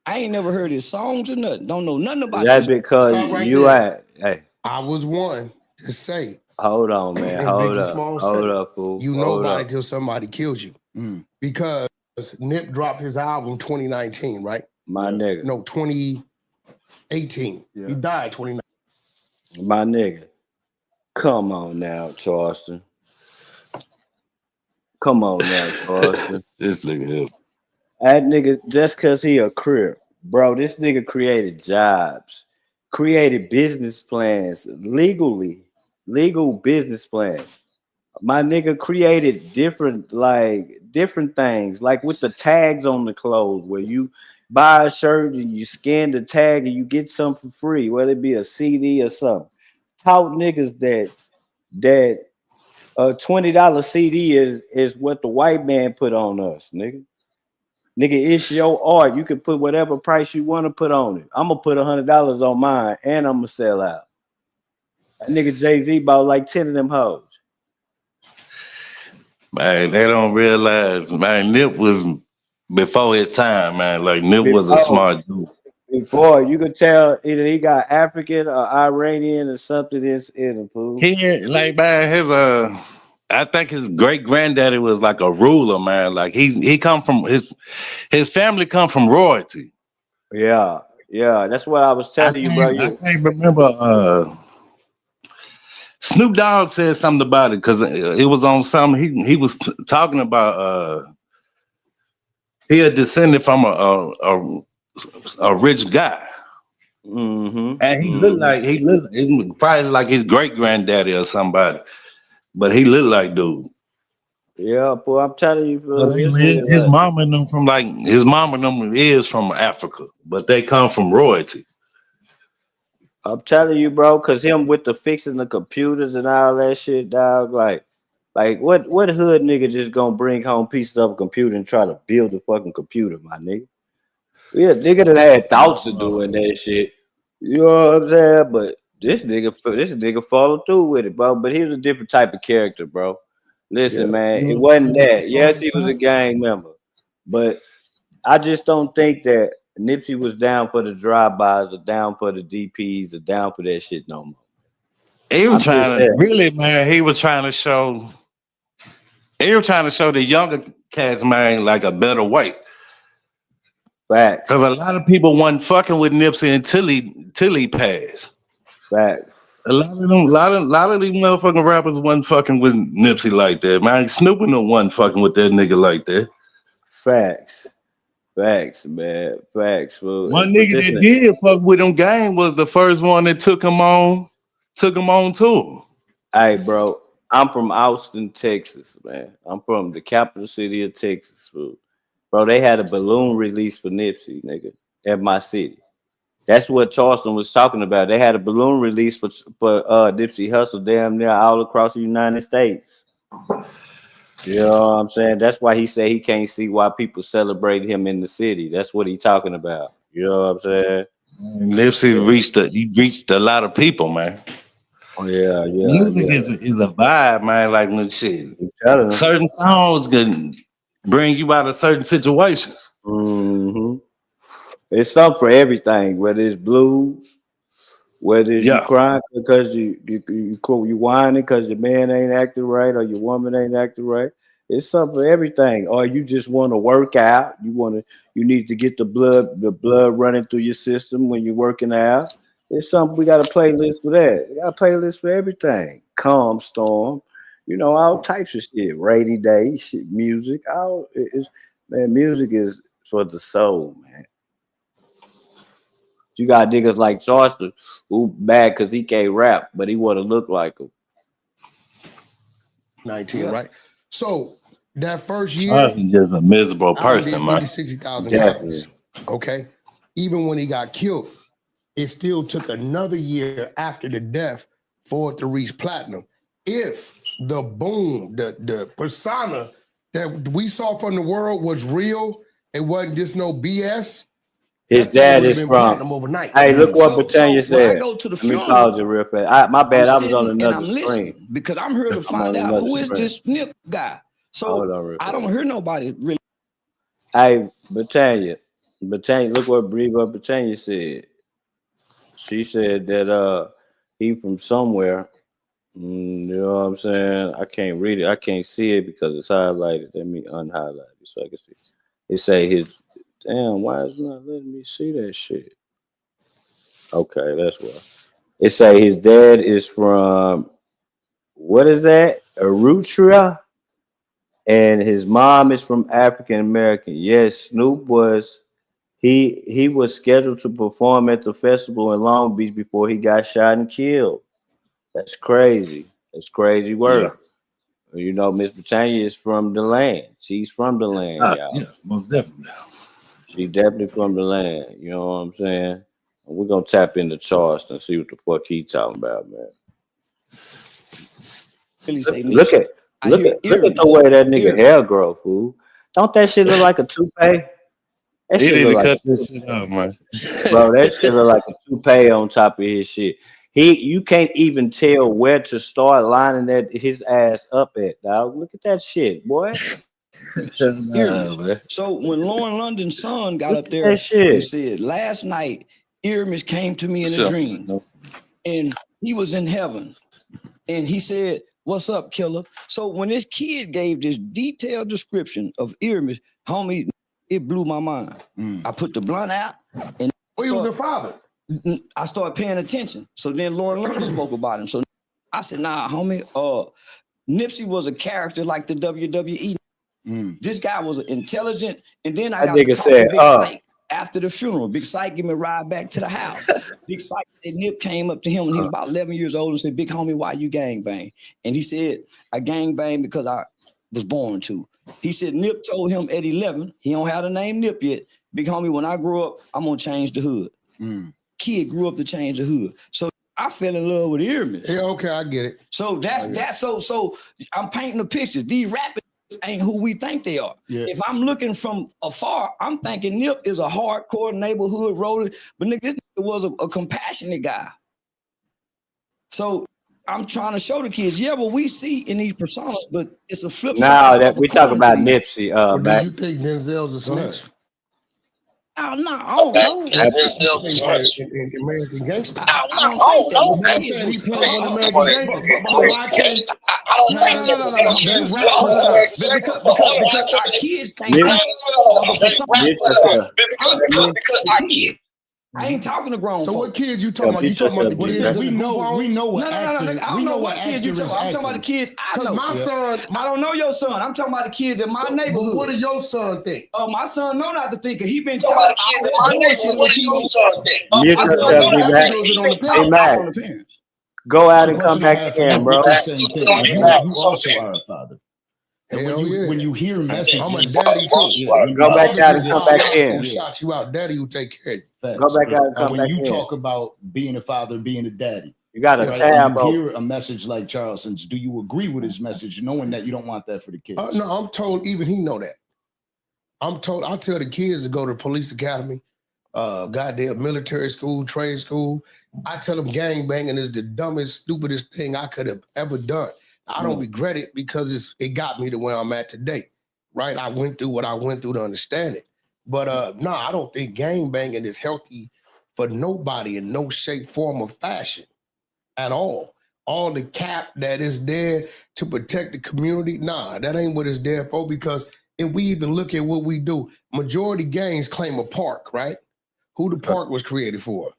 I ain't never heard his songs or nothing. Don't know nothing about. That's because right you there. Hey. I was one to say. Hold on, man. Hold up, fool. You know about it till somebody kills you. Because Nip dropped his album 2019, right? My nigga. No, 2018. He died 2019. My nigga. Come on now, Charleston. Come on now, Charleston. This nigga here. That nigga, just cause he a Crip, bro, this nigga created jobs, created business plans, legal business plans. My nigga created different things, like with the tags on the clothes, where you buy a shirt and you scan the tag and you get something for free, whether it be a CD or something. Taught niggas that a $20 CD is what the white man put on us, nigga. Nigga, it's your art. You can put whatever price you want to put on it. I'm gonna put $100 on mine and I'm gonna sell out. That nigga Jay-Z bought like 10 of them hoes. Man, they don't realize, man, Nip was before his time, man. Like Nip was a smart dude. Before, you could tell either he got African or Iranian or something in him, fool. He like, man, I think his great granddaddy was like a ruler, man. Like he come from his family come from royalty. Yeah, that's what I was telling you, bro. I can't remember. Snoop Dogg said something about it because it was on something. He was talking about he a descendant from a rich guy. And he looked probably like his great granddaddy or somebody. But he looked like dude. Yeah, boy, I'm telling you, bro. So his mama and them from like his mama and them is from Africa, but they come from royalty. I'm telling you, bro, cause him with the fixing the computers and all that shit, dog. Like what hood nigga just gonna bring home pieces of a computer and try to build a fucking computer, my nigga? Yeah, nigga that had thoughts of doing that shit. You know what I'm saying? But this nigga followed through with it, bro. But he was a different type of character, bro. Listen, man, it wasn't that. Yes, he was a gang member, but I just don't think that Nipsey was down for the drive-bys or down for the DPs or down for that shit no more. He was trying to really, man. He was trying to show the younger cats, man, like a better way. Facts. Because a lot of people wasn't fucking with Nipsey until he passed. Facts. A lot of these motherfucking rappers wasn't fucking with Nipsey like that, man. Snoop and them wasn't fucking with that nigga like that. Facts, man. Facts. Well, one nigga that did fuck with him gang was the first one that took him on tour. Hey, bro, I'm from Austin, Texas, man. I'm from the capital city of Texas, fool. Bro, they had a balloon release for Nipsey, nigga, at my city. That's what Charleston was talking about. They had a balloon release for Nipsey Hussle damn near all across the United States. You know what I'm saying? That's why he said he can't see why people celebrate him in the city. That's what he's talking about. You know what I'm saying? Nipsey reached a lot of people, man. Oh, yeah. Music is a vibe, man. Like when shit, certain songs can bring you out of certain situations. Mm-hmm. It's something for everything, whether it's blues, whether it's you crying because you whining because your man ain't acting right or your woman ain't acting right. It's something for everything. Or you just want to work out. You need to get the blood running through your system when you're working out. It's something we got a playlist for that. We got a playlist for everything. Calm storm, all types of shit. Rainy day shit, music. Music is for the soul, man. You got niggas like Charleston who bad because he can't rap, but he want to look like him. 19, right? So that first year, he's just a miserable person, man. Maybe 60,000 copies. Okay, even when he got killed, it still took another year after the death for it to reach platinum. If the boom, the persona that we saw from the world was real, it wasn't just no BS. His dad is from. Overnight. Hey, look what Britannia said. I go to the Let me pause it real fast. My bad. I was on another screen because I'm here to find out who is this Nip guy. So I don't hear nobody really. Hey, Britannia, look what Britannia said. She said that he from somewhere. You know what I'm saying? I can't read it. I can't see it because it's highlighted. Let me unhighlight it so I can see. It say his. Damn, why is it not letting me see that shit? Okay, that's why. It say his dad is from, what is that? Eritrea? And his mom is from African American. Yes, Snoop was, he was scheduled to perform at the festival in Long Beach before he got shot and killed. That's crazy. That's crazy work. Yeah. Miss Britannia is from the land. She's from the land, y'all. Yeah, most definitely. She definitely from the land, you know what I'm saying? And we're gonna tap into Charleston and see what the fuck he talking about, man. Look at the way that nigga hair grow, fool. Don't that shit look like a toupee? That he shit need look to like cut this shit off, man. Bro, that shit look like a toupee on top of his shit. You can't even tell where to start lining his ass up at, dog. Look at that shit, boy. So when Lauren London's son got up there and said, last night, Irmis came to me in a dream and he was in heaven. And he said, what's up, killer? So when this kid gave this detailed description of Irmis, homie, it blew my mind. I put the blunt out and he was the father. I started paying attention. So then Lauren London spoke about him. So I said, nah, homie, Nipsey was a character like the WWE. This guy was intelligent, and then I That got to nigga talk said, to Big Syke after the funeral. Big Syke give me a ride back to the house. Big Syke said Nip came up to him when he was about 11 years old and said, "Big homie, why you gangbang?" And he said, "I gangbang because I was born to." He said Nip told him at 11, he don't have the name Nip yet. "Big homie, when I grow up, I'm gonna change the hood." Kid grew up to change the hood. So I fell in love with Earmus. Yeah, okay, I get it. So that's so I'm painting a picture. These rappers ain't who we think they are. Yeah. If I'm looking from afar, I'm thinking Nip is a hardcore neighborhood roller, but nigga, this nigga was a compassionate guy. So I'm trying to show the kids, yeah, what we see in these personas, but it's a flip side. Now that we talk about Nipsey, Well, Mac. do you think Denzel's a snitch? Oh no, I don't know. Denzel's a snitch. In American Gangster. I don't know. But I'm saying he played with American Gangster. But why can't? Because our kids think I ain't talking to grown So folks. what kids you talking about? You talking about the kids? We know what I don't know what kids you talking about. I'm talking about the kids I know. My son, I don't know your son. I'm talking about the kids in my neighborhood. But what do your son think? My son know not to think. He been talking about kids in my neighborhood. What do your son think? Hey, Mac. Go out and come back in, bro. You also are a father. And when you hear messages, I'm a daddy too. Go back out and come back in. Shot you out, daddy will take care of you. Go back out and come when back you in. talk about being a father, being a daddy, You got a tab. You hear a message like Charleston's. Do you agree with his message, knowing that you don't want that for the kids? No, I'm told even he know that. I'm told. I tell the kids to go to police academy, goddamn military school, trade school. I tell them gang banging is the dumbest, stupidest thing I could have ever done. I don't regret it because it got me to where I'm at today, right? I went through what I went through to understand it. But no, I don't think gang banging is healthy for nobody in no shape, form, or fashion at all. All the cap that is there to protect the community, nah, that ain't what it's there for. Because if we even look at what we do, majority gangs claim a park, right? Who the park was created for?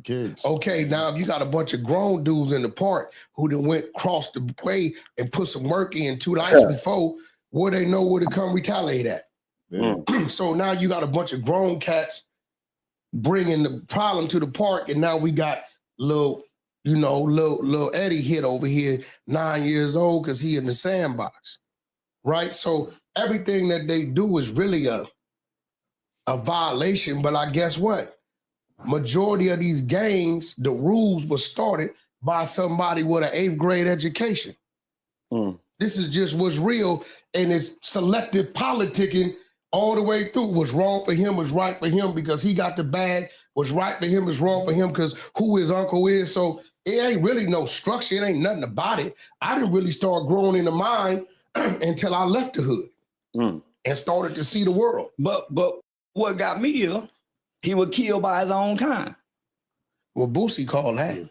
Kids. Okay, now if you got a bunch of grown dudes in the park who then went across the way and put some work in 2 nights before, where they know where to come retaliate at. So now you got a bunch of grown cats bringing the problem to the park, and now we got little Eddie hit over here, 9 years old, because he in the sandbox, right? So everything that they do is really a violation. But I guess what? Majority of these gangs, the rules were started by somebody with an 8th grade education. This is just what's real, and it's selective politicking all the way through. What's wrong for him was right for him because he got the bag. What's right for him is wrong for him because who his uncle is. So it ain't really no structure. It ain't nothing about it. I didn't really start growing in the mind until I left the hood and started to see the world. But what got me here, he was killed by his own kind. Well, Boosie called that.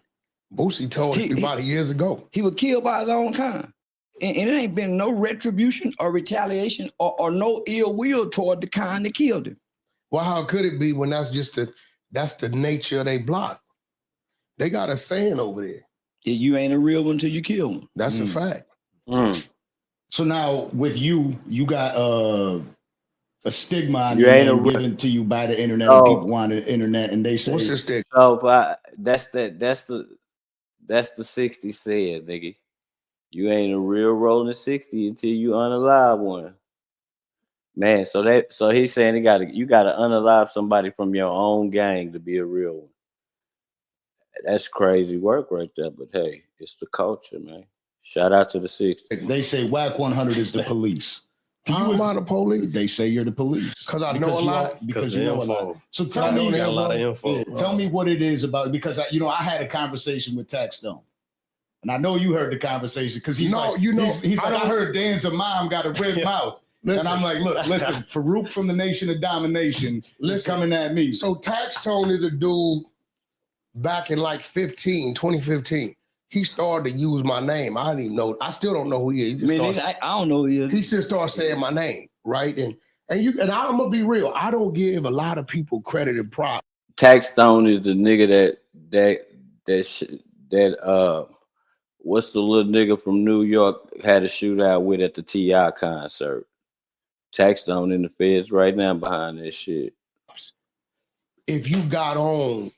Boosie told everybody years ago. He was killed by his own kind. And it ain't been no retribution or retaliation or no ill will toward the kind that killed him. Well, how could it be when that's the nature of they block? They got a saying over there. You ain't a real one till you kill one. That's a fact. So now with you got a stigma on You your ain't name a given to you by the internet. And people want the internet, and they say, "What's your stigma?" So, that's the 60 said, nigga. You ain't a real rolling 60 until you unalive one. Man, so he's saying you gotta unalive somebody from your own gang to be a real one. That's crazy work right there, but hey, it's the culture, man. Shout out to the 60s. They say Wack100 is the police. How am I the police? They say you're the police. Because I know a lot. Because you know a lot. So tell me, got a lot of info. Tell me what it is about, because I had a conversation with Taxstone. And I know you heard the conversation because he's like, I heard Dan's mom got a red mouth. Listen. And I'm like, look, listen, Farouk from the Nation of Domination is coming at me. So Taxstone is a dude back in like 2015. He started to use my name. I didn't even know. I still don't know who he is. I don't know who he is. He just started saying my name, right? And I'm gonna be real. I don't give a lot of people credit and props. Taxstone is the nigga that what's the little nigga from New York had a shootout with at the T.I. concert? Tax down in the feds right now behind this shit. If you got on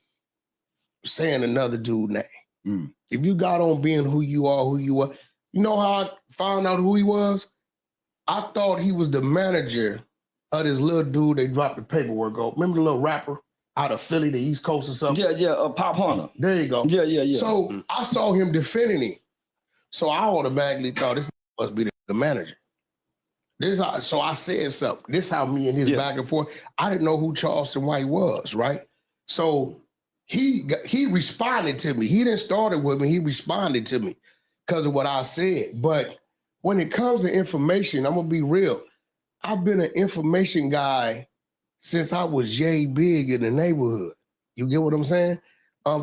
saying another dude name, if you got on being who you are, you know how I found out who he was? I thought he was the manager of this little dude they dropped the paperwork on. Remember the little rapper out of Philly, the East Coast or something? Yeah, Pop Hunter. There you go. Yeah. So I saw him defending him. So I automatically thought this must be the manager. So I said something. This how me and his back and forth. I didn't know who Charleston White was, right? So he responded to me. He didn't start it with me. He responded to me because of what I said. But when it comes to information, I'm gonna be real. I've been an information guy since I was yay big in the neighborhood. You get what I'm saying?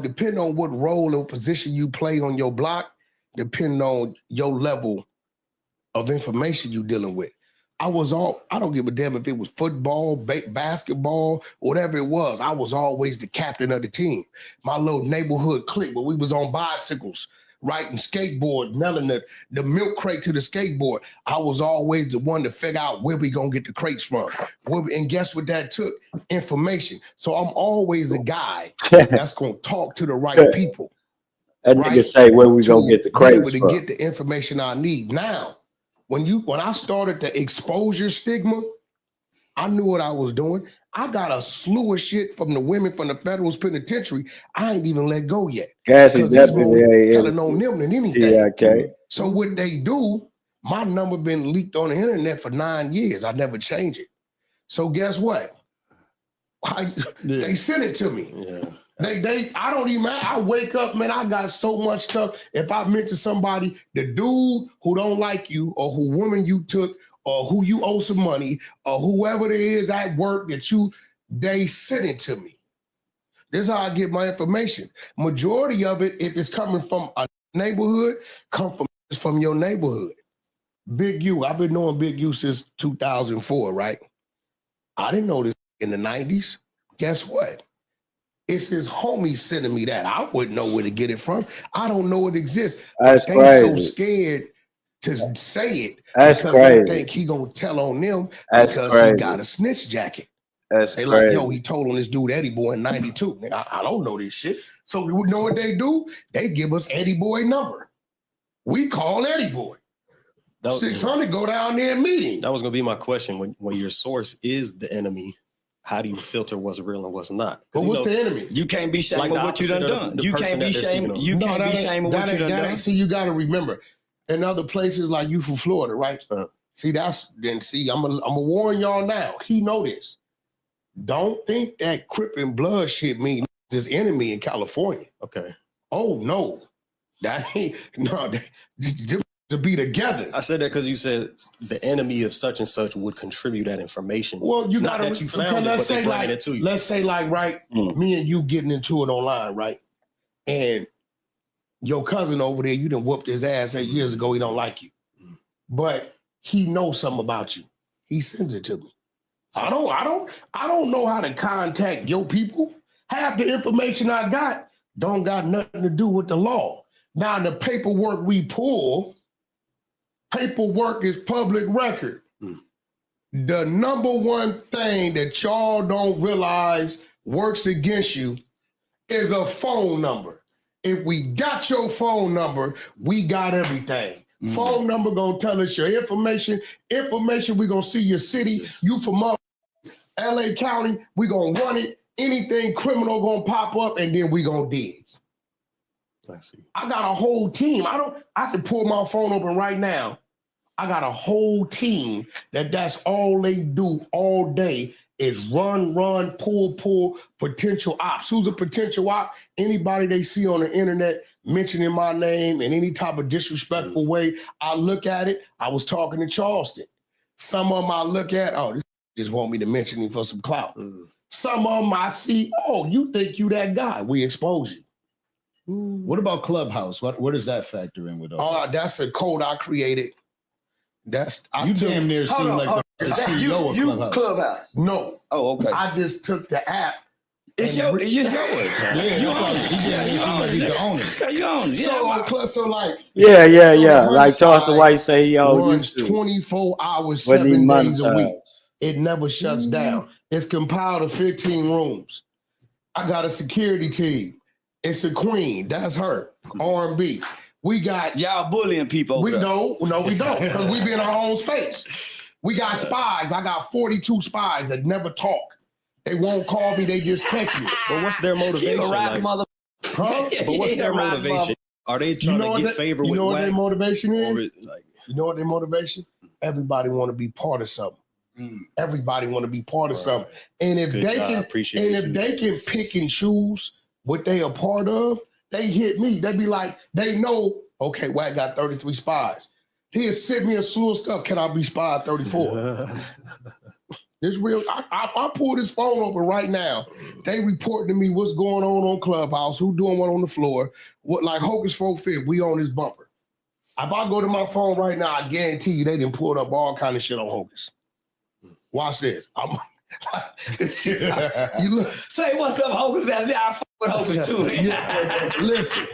Depending on what role or position you play on your block, depending on your level of information you dealing with. I don't give a damn if it was football, basketball, whatever it was. I was always the captain of the team. My little neighborhood clique where we was on bicycles, riding skateboard, nailing the milk crate to the skateboard. I was always the one to figure out where we gonna get the crates from. And guess what that took? Information. So I'm always a guy that's gonna talk to the right people. That nigga say where we gonna get the crates from. To get the information I need. Now, when I started the exposure stigma, I knew what I was doing. I got a slew of shit from the women from the federal penitentiary. I ain't even let go yet. Cassie definitely telling on them than anything. Yeah, okay. So what they do, my number been leaked on the internet for 9 years. I never change it. So guess what? They sent it to me. Yeah. I don't even, I wake up, man, I got so much stuff. If I mention somebody, the dude who don't like you or who woman you took or who you owe some money or whoever it is at work they sent it to me. This is how I get my information. Majority of it, if it's coming from a neighborhood, come from your neighborhood. Big U, I've been knowing Big U since 2004, right? I didn't know this in the 90s. Guess what? It's his homies sending me that. I wouldn't know where to get it from. I don't know it exists. That's they crazy. So scared to say it. That's because crazy. They think he gonna tell on them That's because crazy. he got a snitch jacket. That's they crazy. Like, yo, he told on this dude Eddie Boy in 92. Nigga, I don't know this shit. So you know what they do? They give us Eddie Boy number. We call Eddie Boy. 600 go down there and meet him. That was gonna be my question. When your source is the enemy, how do you filter what's real and what's not? But what's the enemy? You can't be ashamed of what you done. You can't be ashamed. You can't be ashamed of what you done. See, you got to remember, in other places like you from Florida, right? See, I'm gonna warn y'all now. He know this. Don't think that Crip and Blood shit means his enemy in California. Okay. Oh no, that ain't to be together. I said that because you said the enemy of such and such would contribute that information. Well, you not gotta, that you found it, but they bringing it to you. Let's say me and you getting into it online, right? And your cousin over there, you done whooped his ass 8 years ago. He don't like you, but he knows something about you. He sends it to me. I don't know how to contact your people. Half the information I got don't got nothing to do with the law. Now the paperwork we pull. Paperwork is public record. The number one thing that y'all don't realize works against you is a phone number. If we got your phone number, we got everything. Phone number gonna tell us your information. We gonna see your city. You from LA County, we gonna run it. Anything criminal gonna pop up and then we gonna dig. I see. I got a whole team. I can pull my phone open right now. I got a whole team that's all they do all day is run, pull, potential ops. Who's a potential op? Anybody they see on the internet mentioning my name in any type of disrespectful way, I look at it. I was talking to Charleston. Some of them I look at, this just want me to mention him for some clout. Some of them I see, you think you that guy. We expose you. What about Clubhouse? What does that factor in with all that? That's a code I created. Damn near seem like the CEO of Clubhouse. Clubhouse. No. Oh, okay. I just took the app It's yours. Yeah, you own it. He's the owner. Yeah, you own it. So like, yeah. Like Charleston White say, he runs 24 hours, 7 days a week. It never shuts down. It's compiled of 15 rooms. I got a security team. It's a queen. That's her. R&B. We got y'all bullying people. No, we don't, because we be in our own space. We got spies. I got 42 spies that never talk. They won't call me. They just text me. But what's their motivation? Huh? But what's their motivation? Are they trying to get favor with You know what Wack? their motivation is? You know what their motivation? Everybody want to be part of something. Everybody want to be part of something. And if they can pick and choose what they are part of, they hit me. They be like, they know, okay, Wack got 33 spies. He'll send me a slew of stuff. Can I be spy 34? It's real. I pull this phone open right now. They report to me what's going on Clubhouse, who doing what on the floor. What, like Hocus 4/5, we on this bumper. If I go to my phone right now, I guarantee you they done pulled up all kind of shit on Hocus. Watch this. It's just, you look. Say what's up, Hocus. I fuck with Hocus too. Listen.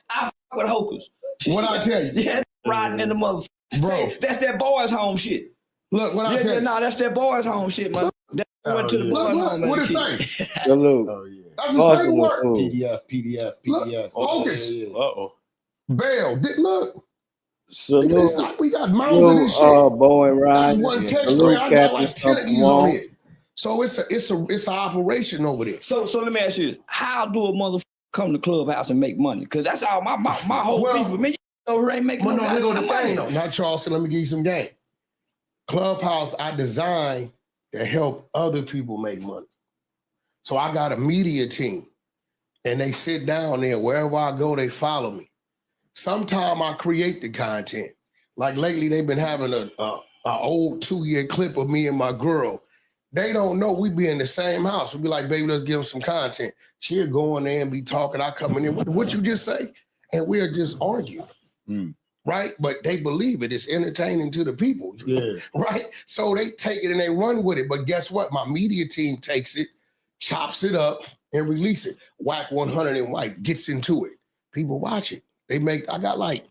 I fuck with Hocus. What I tell you? Yeah, riding in the motherfucker. Bro. That's that boys' home shit. Look, what I tell you. No, that's that boys' home shit, man. Went to the boys' home. What it say? Salute. That's his paperwork. PDF. Hocus. Uh-oh. Bell. Look. Salute. We got mounds of this shit. Boeing ride. That's one text string. I got like 10 of these on it. So it's an operation over there. So let me ask you this. How do a motherfucker come to Clubhouse and make money? Because that's how my whole beef with me over ain't making no money. Not Charleston, let me give you some game. Clubhouse, I designed to help other people make money. So I got a media team, and they sit down there. Wherever I go, they follow me. Sometime I create the content. Like lately, they've been having an old 2-year clip of me and my girl. They don't know we be in the same house. We be like, baby, let's give them some content. She'll go in there and be talking. I come in, what you just say? And we'll just argue. Right? But they believe it. It's entertaining to the people. Yeah. Right? So they take it and they run with it. But guess what? My media team takes it, chops it up, and release it. Wack100 and White gets into it. People watch it. I got like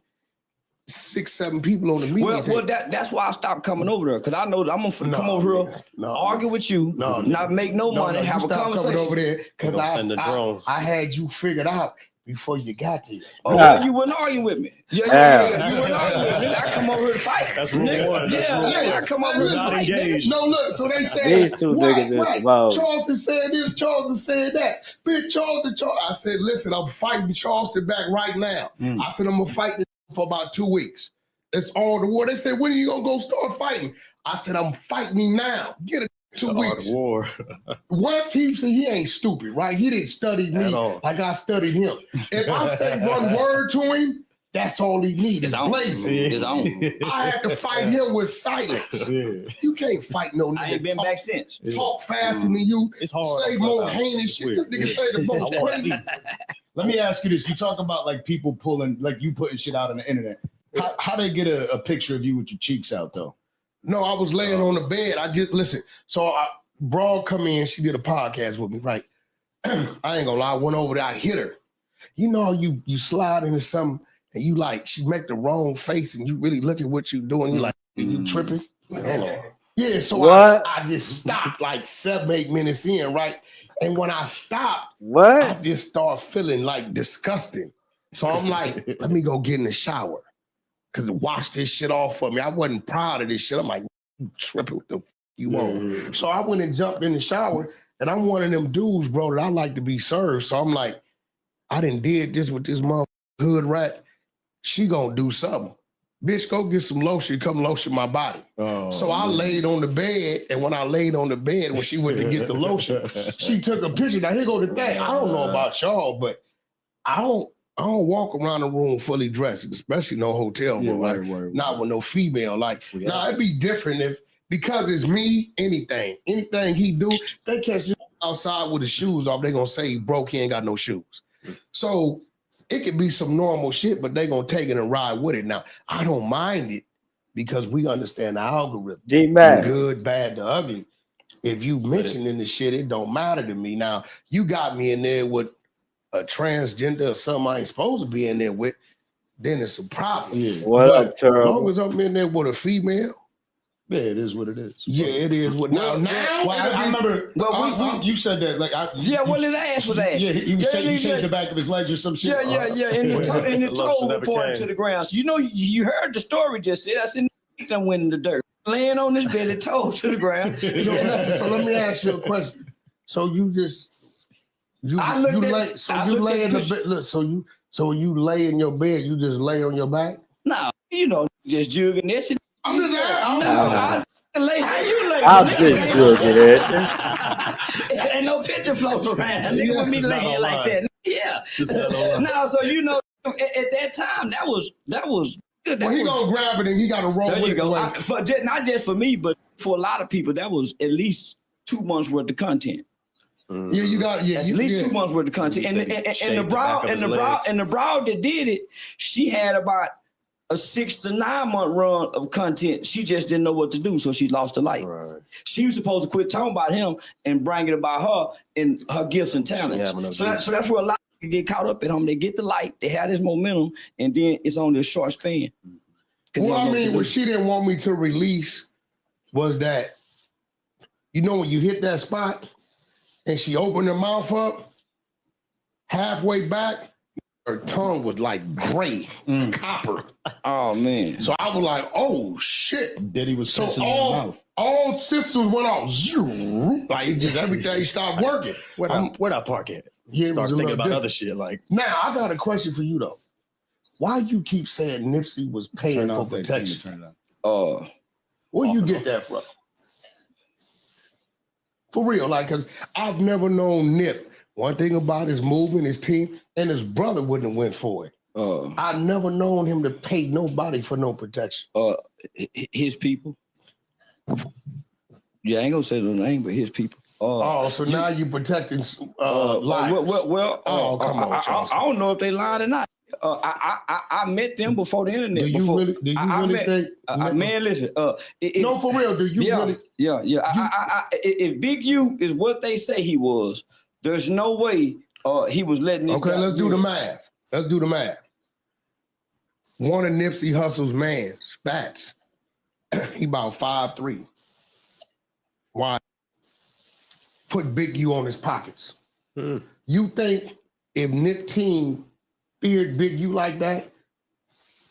6-7 people on the media team. Well, that's why I stopped coming over there, because I know that I'm gonna come over here, argue with you, not make no money, have a conversation. Coming over there because I had you figured out before you got there. Oh, you wouldn't argue with me. Yeah. You wouldn't argue with me. I come over here to fight. That's rule one. I come over here to fight. Engaged. No, look, so they said, these two niggas is wild. Charleston said this, Charleston said that. Bitch, Charleston. I said, listen, I'm fighting Charleston back right now. I said, I'm going to fight this for about 2 weeks. It's all the war. They said, when are you going to go start fighting? I said, I'm fighting him now. Get it. 2 weeks. War. Once he said he ain't stupid, right? He didn't study me like I studied him. If I say one word to him, that's all he needs. It's blazing. I had to fight him with silence. You can't fight no nigga. I ain't been back since. Talk faster than you. It's hard. Say more heinous shit. This nigga say the most crazy. Let me ask you this. You talk about like people pulling, like you putting shit out on the internet. How they get a picture of you with your cheeks out though? No, I was laying on the bed. I just listen. So Broad come in. She did a podcast with me, right? I ain't gonna lie. I went over there. I hit her. You know, you slide into something and you like she make the wrong face and you really look at what you doing. You like you tripping. Yeah. So I just stopped like 7-8 minutes in, right? And when I stopped, I just start feeling like disgusting. So I'm like, let me go get in the shower. Cause wash this shit off for me. I wasn't proud of this shit. I'm like, you tripping, what the you want? So I went and jumped in the shower, and I'm one of them dudes, bro, that I like to be served. So I'm like, I done did this with this mother hood rat. She gonna do something. Bitch, go get some lotion, come lotion my body. So I laid on the bed, and when I laid on the bed, when she went to get the lotion, she took a picture. Now here go the thing. I don't know about y'all, but I don't walk around the room fully dressed, especially no hotel room. Not with no female. Like, now it'd be different because it's me, anything he do, they catch you outside with his shoes off, they gonna say he broke, he ain't got no shoes. So it could be some normal shit, but they gonna take it and ride with it. Now, I don't mind it because we understand the algorithm. D-Man. Good, bad, the ugly. If you mentioning the shit, it don't matter to me. Now, you got me in there with a transgender or something I ain't supposed to be in there with, then it's a problem. Yeah. What up, As Turbo? long as I'm in there with a female, yeah, it is what it is. Yeah, it is. What now? Well, I remember. Well, you said that. Like, well, his ass was ass. Yeah, he shaved the back of his legs or some shit. Yeah. And the toe reported to the ground. So you heard the story just said. I said, "Done went in the dirt, laying on his belly, toe to the ground." So let me ask you a question. So you just you lay in the bed. Look, so you lay in your bed. You just lay on your back. No, just jugging that shit. I'm just lay how you lay. I'll just jugging that. Ain't no picture floating around. Nigga with me laying like that. Yeah. No, so at that time that was good. Well, he gonna grab it and he got to roll there with you go. it. Not just for me, but for a lot of people, that was at least 2 months worth of content. Yeah, you got at least 2 months worth of content. And the broad that did it, she had about a 6 to 9 month run of content. She just didn't know what to do, so she lost her life. Right. She was supposed to quit talking about him and bring it about her and her gifts and talents. So that's where a lot of people get caught up at him. They get the light, they have this momentum, and then it's on this short span. Well, I mean, what she didn't want me to release was that, when you hit that spot and she opened her mouth up, halfway back, her tongue was like gray, copper. Oh man! So I was like, "Oh shit!" Diddy was so all systems went off. Like just everything stopped working. Where'd I park at? Yeah, start thinking about different. other shit. Like now, I got a question for you though. Why you keep saying Nipsey was paying for protection? Where you get that from? For real, like, cause I've never known Nip. One thing about his movement, his team, and his brother wouldn't have went for it. I've never known him to pay nobody for no protection. His people. Yeah, I ain't gonna say the name, but his people. So now you protecting lives. Well, come on, Charleston. I don't know if they lied or not. I met them before the internet. Do you really think? Man, listen. No, for real. Do you really? Yeah. If Big U is what they say he was, there's no way he was letting this. Okay, let's do the math. One of Nipsey Hussle's man, Spats, he about 5'3". Why? Put Big U on his pockets. You think if Nip team feared Big U like that,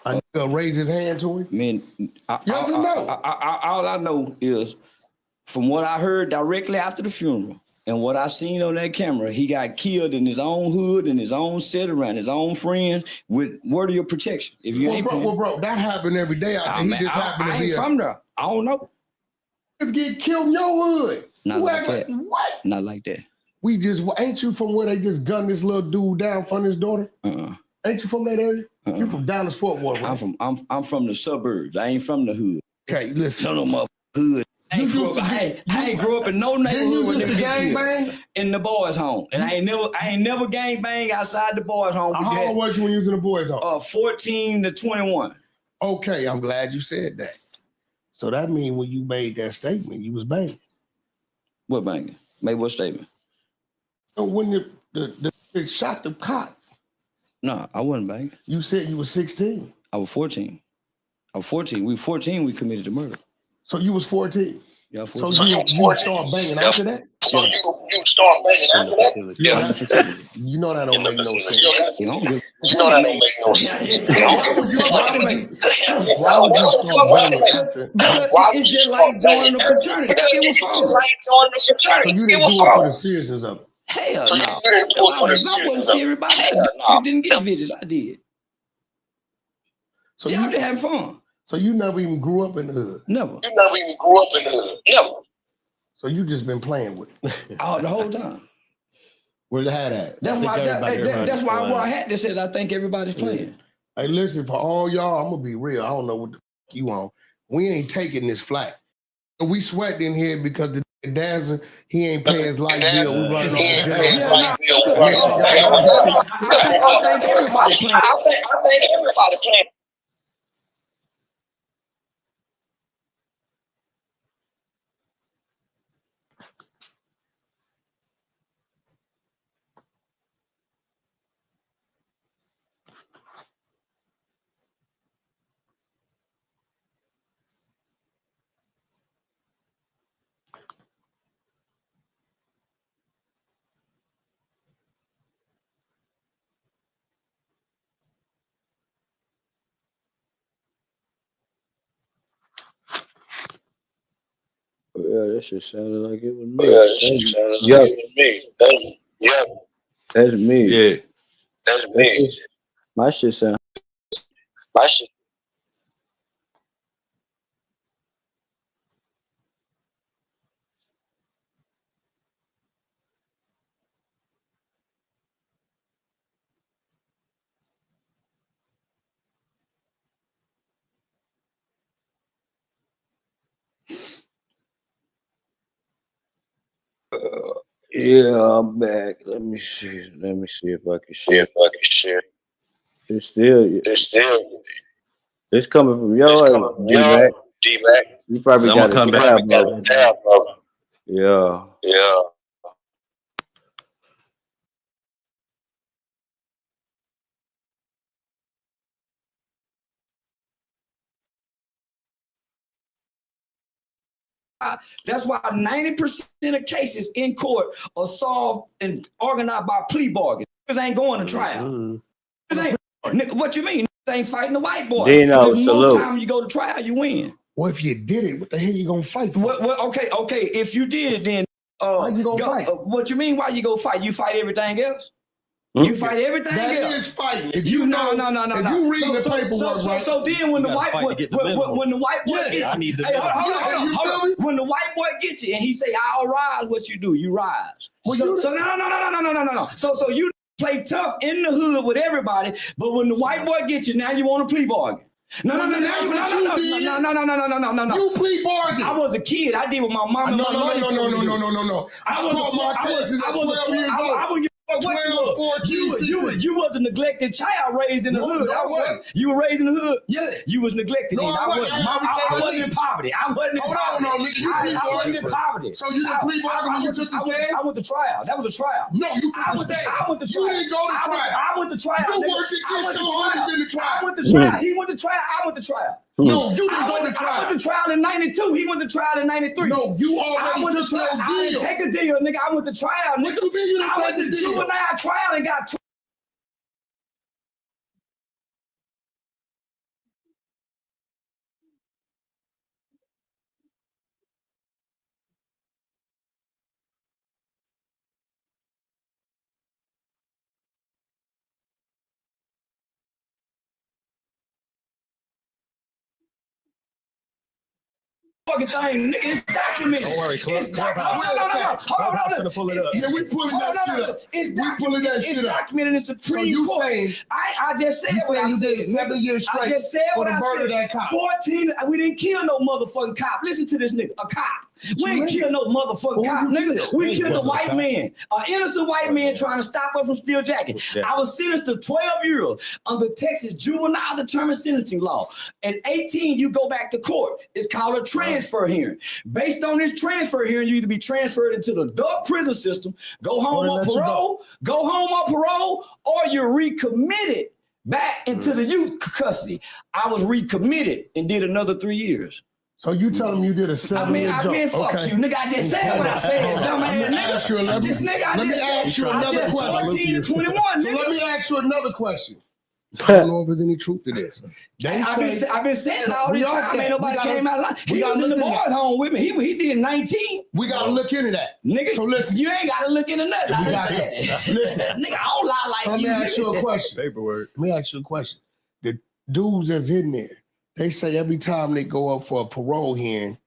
a nigga raise his hand to him? Man, yes or no? All I know is from what I heard directly after the funeral and what I seen on that camera, he got killed in his own hood, in his own set, around his own friends, with word of your protection. If you ain't bro, that happened every day out there. He just happened to be from there. I don't know. Let's get killed in your hood. Not like that. What? Not like that. We just ain't you from where they just gunned this little dude down from his daughter? Ain't you from that area? You from Dallas Fort Worth, right? I'm from the suburbs. I ain't from the hood. Okay, listen. No motherfucker hood. I ain't grew up in no neighborhood with them gang bang in the boys' home, and I ain't never gang bang outside the boys' home. How old was you when you was in the boys' home? 14 to 21. Okay, I'm glad you said that. So that means when you made that statement, you was banging. What banging? Made what statement? So when the shot the cop. No, I wasn't banging. You said you was 16. I was 14. I was 14. We 14. We committed the murder. So you was 14. Yeah, 14. So you start banging after that? So you start banging after that? Yeah, in the facility. You know that don't make no sense. You know that don't make no sense. Why would you start banging after? It's just like joining a fraternity. It was fun. So you didn't do it for the seriousness of it? Hell no. I wasn't serious about that. I didn't get visits. I did. So you had to have fun. So you never even grew up in the hood? Never. You never even grew up in the hood? Never. So you just been playing with it? Oh, the whole time. Where the hat at? That's why I wore a hat that says I think everybody's playing. Hey, listen, for all y'all, I'm gonna be real. I don't know what the fuck you on. We ain't taking this flat. We sweat in here because the dancer, he ain't paying his light bill. We running off I think everybody playing. Yeah, that shit sounded like it was me. Yeah, that shit sounded like it was me. That's me. Yeah. That's me. My shit sound. My shit. Yeah, I'm back. Let me see. Let me see if I can share. It's still. It's coming from your D-Mac. You probably I'm got gonna a come back. tab, bro. Yeah. That's why 90% of cases in court are solved and organized by plea bargains. Because ain't going to trial. What you mean? Niggas ain't fighting the white boy. Dino, Most salute. time you go to trial, you win. Well, if you did it, what the hell you gonna fight for? Okay. If you did it, then why you gonna fight? What you mean? Why you go fight? You fight everything else. You fight everything else. That is fighting. If No. you read the paperwork, so then when the white boy, when the white boy gets you, when the white boy gets you and he say, "I'll rise," what you do? You rise. No. So you play tough in the hood with everybody, but when the white boy gets you, now you want a plea bargain. No. You plea bargain. I was a kid. I did with my mom. No. I You was a neglected child raised in the hood. I wasn't. You were raised in the hood? Yeah. You was neglected. No, I wasn't. I wasn't in poverty. I wasn't in poverty. So you didn't plea bargain when you took the stand? I went to trial. That was a trial. No, I went to trial. You didn't go to trial. I went to trial. You worked against your homies in the trial. I went to trial. He went to trial. I went to trial. No, you didn't go to trial. I went to trial in 92. He went to trial in 93. No, you already took trial. no deal. I didn't take a deal, nigga. I went to trial, nigga. What you mean you didn't I take went a to deal? juvenile trial and got fucking thing, nigga. It's documented. Don't worry, Hold on. Pull it up. Yeah, we pulling that shit up. It's documented in Supreme Court. I just said what I said. 7 years straight. I just said what I said. That cop. 14. We didn't kill no motherfucking cop. Listen to this nigga. A cop. We ain't kill no motherfucking cop, nigga. We killed a white man. An innocent white man trying to stop us from steal jacket. I was sentenced to 12 years under Texas juvenile determined sentencing law. At 18, you go back to court. It's called a transfer hearing. Based on this transfer hearing, you either be transferred into the adult prison system, go home on parole, or you're recommitted back into the youth custody. I was recommitted and did another 3 years. So you tell them you did a 7 year job. I mean, fuck you, nigga. I just said what I said, dumbass nigga. Let me ask you another question. 14 to 21, so nigga. let me ask you another question. I don't know if there's any truth to this. I've been saying it all the time. Ain't nobody came out alive. He was in the boys' home with me. He did 19. We gotta look into that, nigga. So listen, you ain't gotta look into nothing. Listen, nigga, I don't lie like you. Let me ask you a question. Paperwork. Let me ask you a question. The dudes that's in there, they say every time they go up for a parole hearing,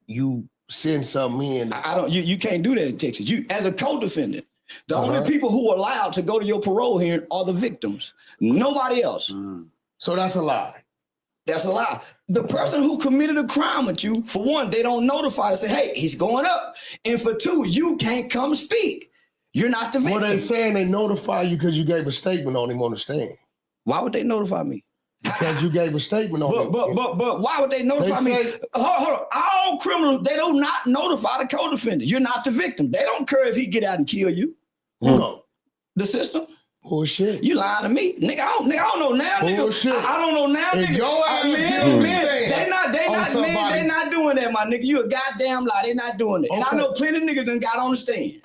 you send something in. I don't. You can't do that in Texas. You as a co-defendant. The only people who are allowed to go to your parole hearing are the victims. Nobody else. So that's a lie. That's a lie. The person who committed a crime with you, for one, they don't notify to say, hey, he's going up. And for two, you can't come speak. You're not the victim. Well, they saying they notify you because you gave a statement on him on the stand. Why would they notify me? Because you gave a statement on him. But why would they notify me? Hold on. All criminals, they do not notify the co-defendant. You're not the victim. They don't care if he get out and kill you. The system. Bullshit. You lying to me, nigga. I don't know now, nigga. Bullshit. I don't know now, if nigga. Your ass They not doing that, my nigga. You a goddamn lie. They not doing it. And I know plenty of niggas done got on the stand.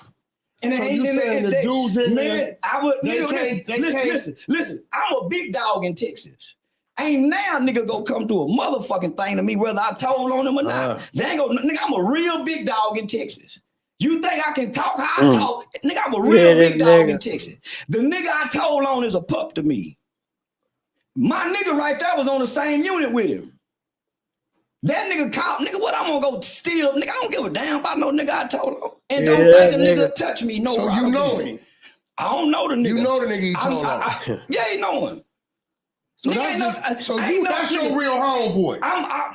And so you saying the dudes in there? I would listen. I'm a big dog in Texas. Ain't now nigga go come do a motherfucking thing to me whether I told on him or not. They ain't gonna, nigga, I'm a real big dog in Texas. You think I can talk how I talk? Nigga, I'm a real big dog in Texas. The nigga I told on is a pup to me. My nigga right there was on the same unit with him. That nigga caught, nigga, what I'm gonna go steal? Nigga, I don't give a damn about no nigga I told on. And don't think a nigga touch me, no. So you know him. I don't know the nigga. You know the nigga you told on. Yeah, he know him. So that's your real homeboy.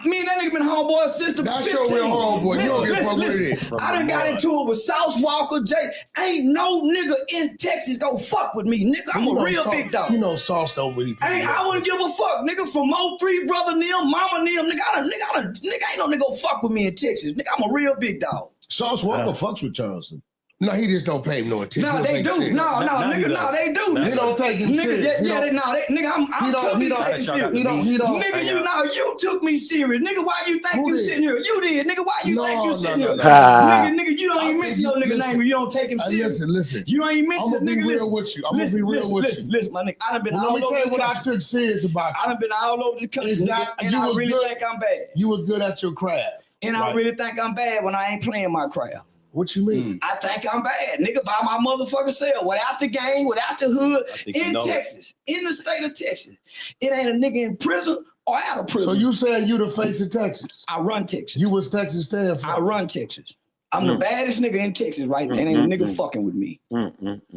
Me and that nigga been homeboys since the 15. That's your real homeboy. You don't give a fuck what it is. I done got into it with South Walker, Jay. Ain't no nigga in Texas go fuck with me, nigga. I'm a real big dog. You know Sauce don't really. I wouldn't give a fuck, nigga. From 03, brother Neil, mama Neil, nigga, ain't no nigga go fuck with me in Texas, nigga. I'm a real big dog. Sauce Walker fucks with Charleston. No, he just don't pay him no attention. No, they do. No, nigga, no, they do. He don't take him serious. Nigga, I'm totally taking serious. Nigga, you took me serious. Nigga, why you think you sitting here? You did. Nigga, why you think you sitting here? Nigga, you don't even mention no nigga name. You don't take him serious. Listen. You don't even mention the nigga. I'm gonna be real with you. I'm gonna be real with you. Listen, my nigga, I done been all over this country. Let me tell you what I took serious about you. I done been all over the country, and I really think I'm bad. You was good at your craft. And I really think I'm bad when I ain't playing my craft. What you mean? I think I'm bad, nigga, by my motherfucking self, without the gang, without the hood, in Texas, in the state of Texas. It ain't a nigga in prison or out of prison. So you saying you the face of Texas? I run Texas. You was Texas stand for? I run Texas. I'm the baddest nigga in Texas right now, and ain't a nigga fucking with me.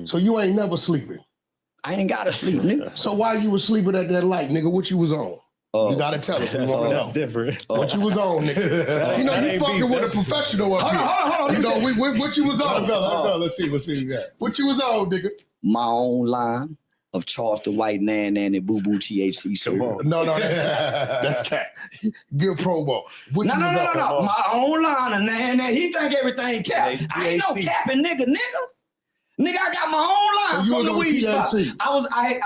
So you ain't never sleeping? I ain't gotta sleep, nigga. So why you was sleeping at that light, nigga? What you was on? You gotta tell us. That's different. What you was on, nigga? You know you fucking with a professional up here. Hold on. You know what you was on? Let's see what you got. What you was on, nigga? My own line of Charleston White Nan and Boo Boo THC. No, that's cat. Good promo. No. My own line of Nan. He think everything cap. I ain't no capping, nigga. Nigga, I got my own line from the weed spot. I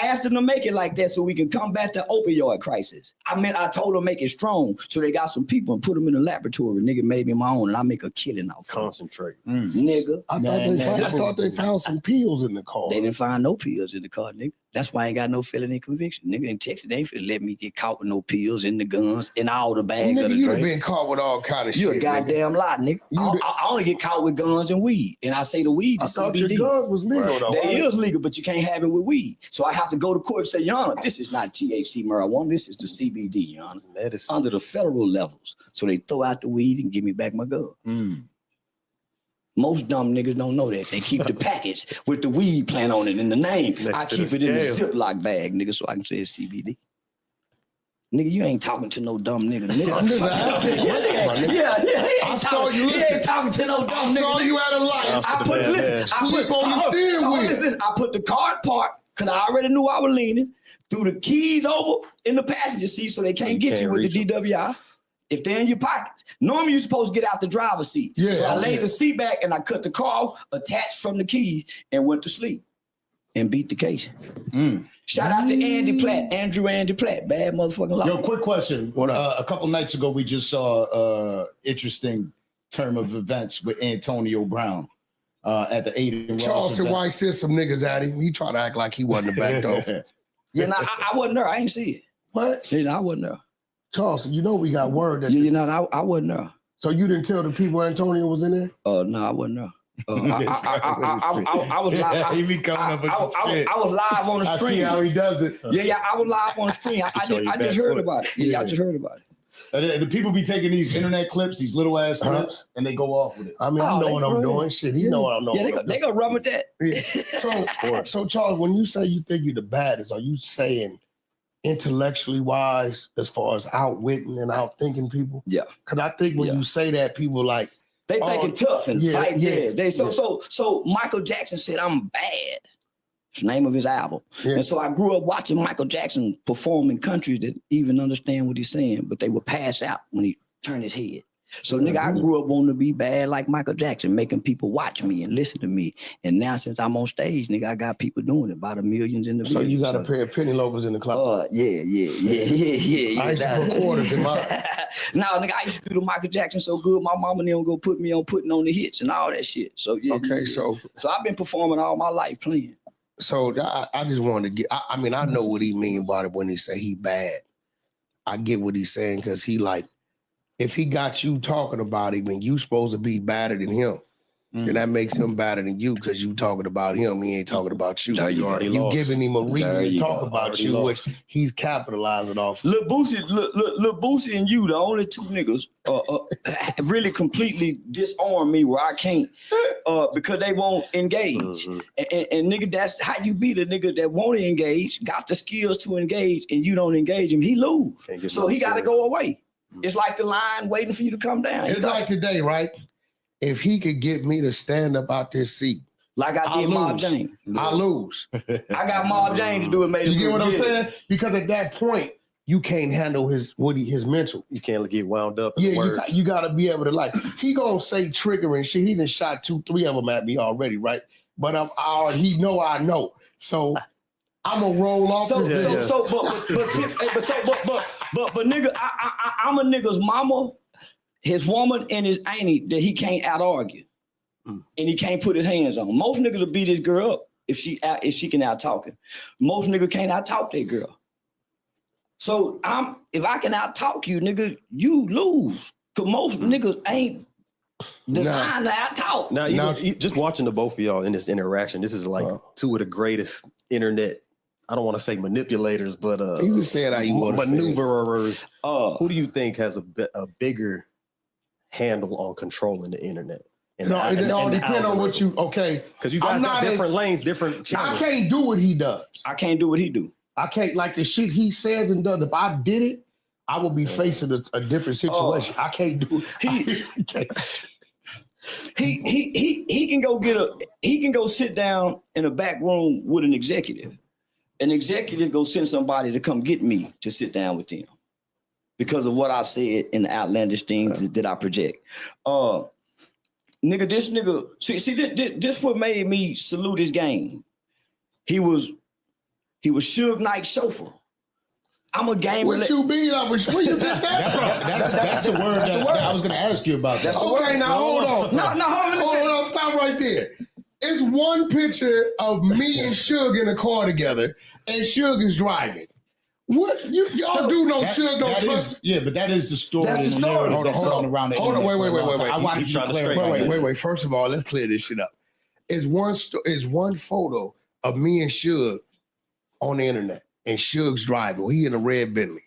asked them to make it like that so we can combat the opioid crisis. I told them make it strong so they got some people and put them in the laboratory. Nigga made me my own and I make a killing off. Concentrate. Nigga. I thought they found some pills in the car. They didn't find no pills in the car, nigga. That's why I ain't got no felony conviction. Nigga in Texas, they ain't finna let me get caught with no pills in the guns in all the bags nigga, of the you drink. You been caught with all kind of shit. You a goddamn lie, nigga. I only get caught with guns and weed. And I say the weed is CBD. Your guns was legal though. They is legal, but you can't have it with weed. So I have to go to court and say, Your Honor, this is not THC marijuana. This is the CBD, Your Honor. Medicine. Under the federal levels. So they throw out the weed and give me back my gun. Most dumb niggas don't know that. They keep the package with the weed plant on it and the name. I keep it in a Ziploc bag, nigga, so I can say it's CBD. Nigga, you ain't talking to no dumb nigga. I saw you. He ain't talking to no dumb nigga. I saw you at a light. I put the car parked because I already knew I was leaning. Threw the keys over in the passenger seat so they can't get you with the DWI. If they're in your pockets, normally you're supposed to get out the driver's seat. So I laid the seat back and I cut the car off, attached from the keys, and went to sleep and beat the case. Shout out to Andrew Andy Platt, bad motherfucking law. Yo, quick question. A couple nights ago, we just saw interesting turn of events with Antonio Brown at the Aiden Charleston White sent some niggas at him. He tried to act like he wasn't the back door. I wasn't there. I ain't see it. What? I wasn't there. Charleston, you know we got word that I wasn't there. So you didn't tell the people Antonio was in there? No, I wasn't there. I was live. He be coming up with some shit. I was live on the stream. I see how he does it. Yeah, I was live on the stream. I just heard about it. I just heard about it. The people be taking these internet clips, these little ass clips, and they go off with it. I mean, I know what I'm doing. Shit, he know what I'm doing. Yeah, they gonna run with that. So Charles, when you say you think you're the baddest, are you saying intellectually wise, as far as outwitting and outthinking people? Yeah. Because I think when you say that, people like they thinking tough and fight. So Michael Jackson said, "I'm bad." It's the name of his album. And so I grew up watching Michael Jackson perform in countries that even understand what he's saying, but they would pass out when he turned his head. So nigga, I grew up wanting to be bad like Michael Jackson, making people watch me and listen to me. And now since I'm on stage, nigga, I got people doing it by the millions in the So you got a pair of penny loafers in the club? Yeah. I used to put quarters in mine. No, nigga, I used to do the Michael Jackson so good, my mama and them go put me on putting on the hits and all that shit. So yeah. Okay, so I've been performing all my life playing. So I just wanted to get. I mean, I know what he mean about it when he say he bad. I get what he's saying because he like, if he got you talking about him and you supposed to be better than him, then that makes him better than you because you talking about him. He ain't talking about you. You giving him a reason to talk about you, which he's capitalizing off. Lil Boosie and you, the only two niggas really completely disarm me where I can't because they won't engage. And nigga, that's how you beat a nigga that won't engage, got the skills to engage, and you don't engage him, he lose. So he got to go away. It's like the line waiting for you to come down. It's like today, right? If he could get me to stand up out this seat, like I did Mob James, I lose. I got Mob James to do it. You get what I'm saying? Because at that point, you can't handle his mental. You can't get wound up. Yeah, you got to be able to like. He gonna say triggering shit. He done shot 2-3 of them at me already, right? But he know I know. So I'm gonna roll off. But nigga, I'm a nigga's mama, his woman, and his auntie that he can't out argue, and he can't put his hands on. Most niggas will beat his girl up if she can out talk him. Most niggas can't out talk that girl. So if I can out talk you, nigga, you lose. Cause most niggas ain't designed to out talk. Now, you just watching the both of y'all in this interaction, this is like two of the greatest internet. I don't want to say manipulators, but you said how you want to maneuverers. Who do you think has a bigger handle on controlling the internet? It all depends on what you because you guys got different lanes, different channels. I can't do what he does. I can't do what he do. I can't like the shit he says and does. If I did it, I would be facing a different situation. I can't do it. He can go sit down in a back room with an executive. An executive go send somebody to come get me to sit down with them because of what I've said and the outlandish things that I project. Nigga, this nigga, this what made me salute his game. He was Suge Knight's chauffeur. I'm a game. What you be? Where you get that from? That's the word that I was going to ask you about. That's the word. Now hold on. Hold on. Stop right there. It's one picture of me and Suge in a car together, and Suge is driving. What y'all do? No, Suge don't trust. But that is the story. That's the story. Hold on. Wait. I wanted you to clarify. Wait. First of all, let's clear this shit up. It's one photo of me and Suge on the internet, and Suge's driving. He in a red Bentley.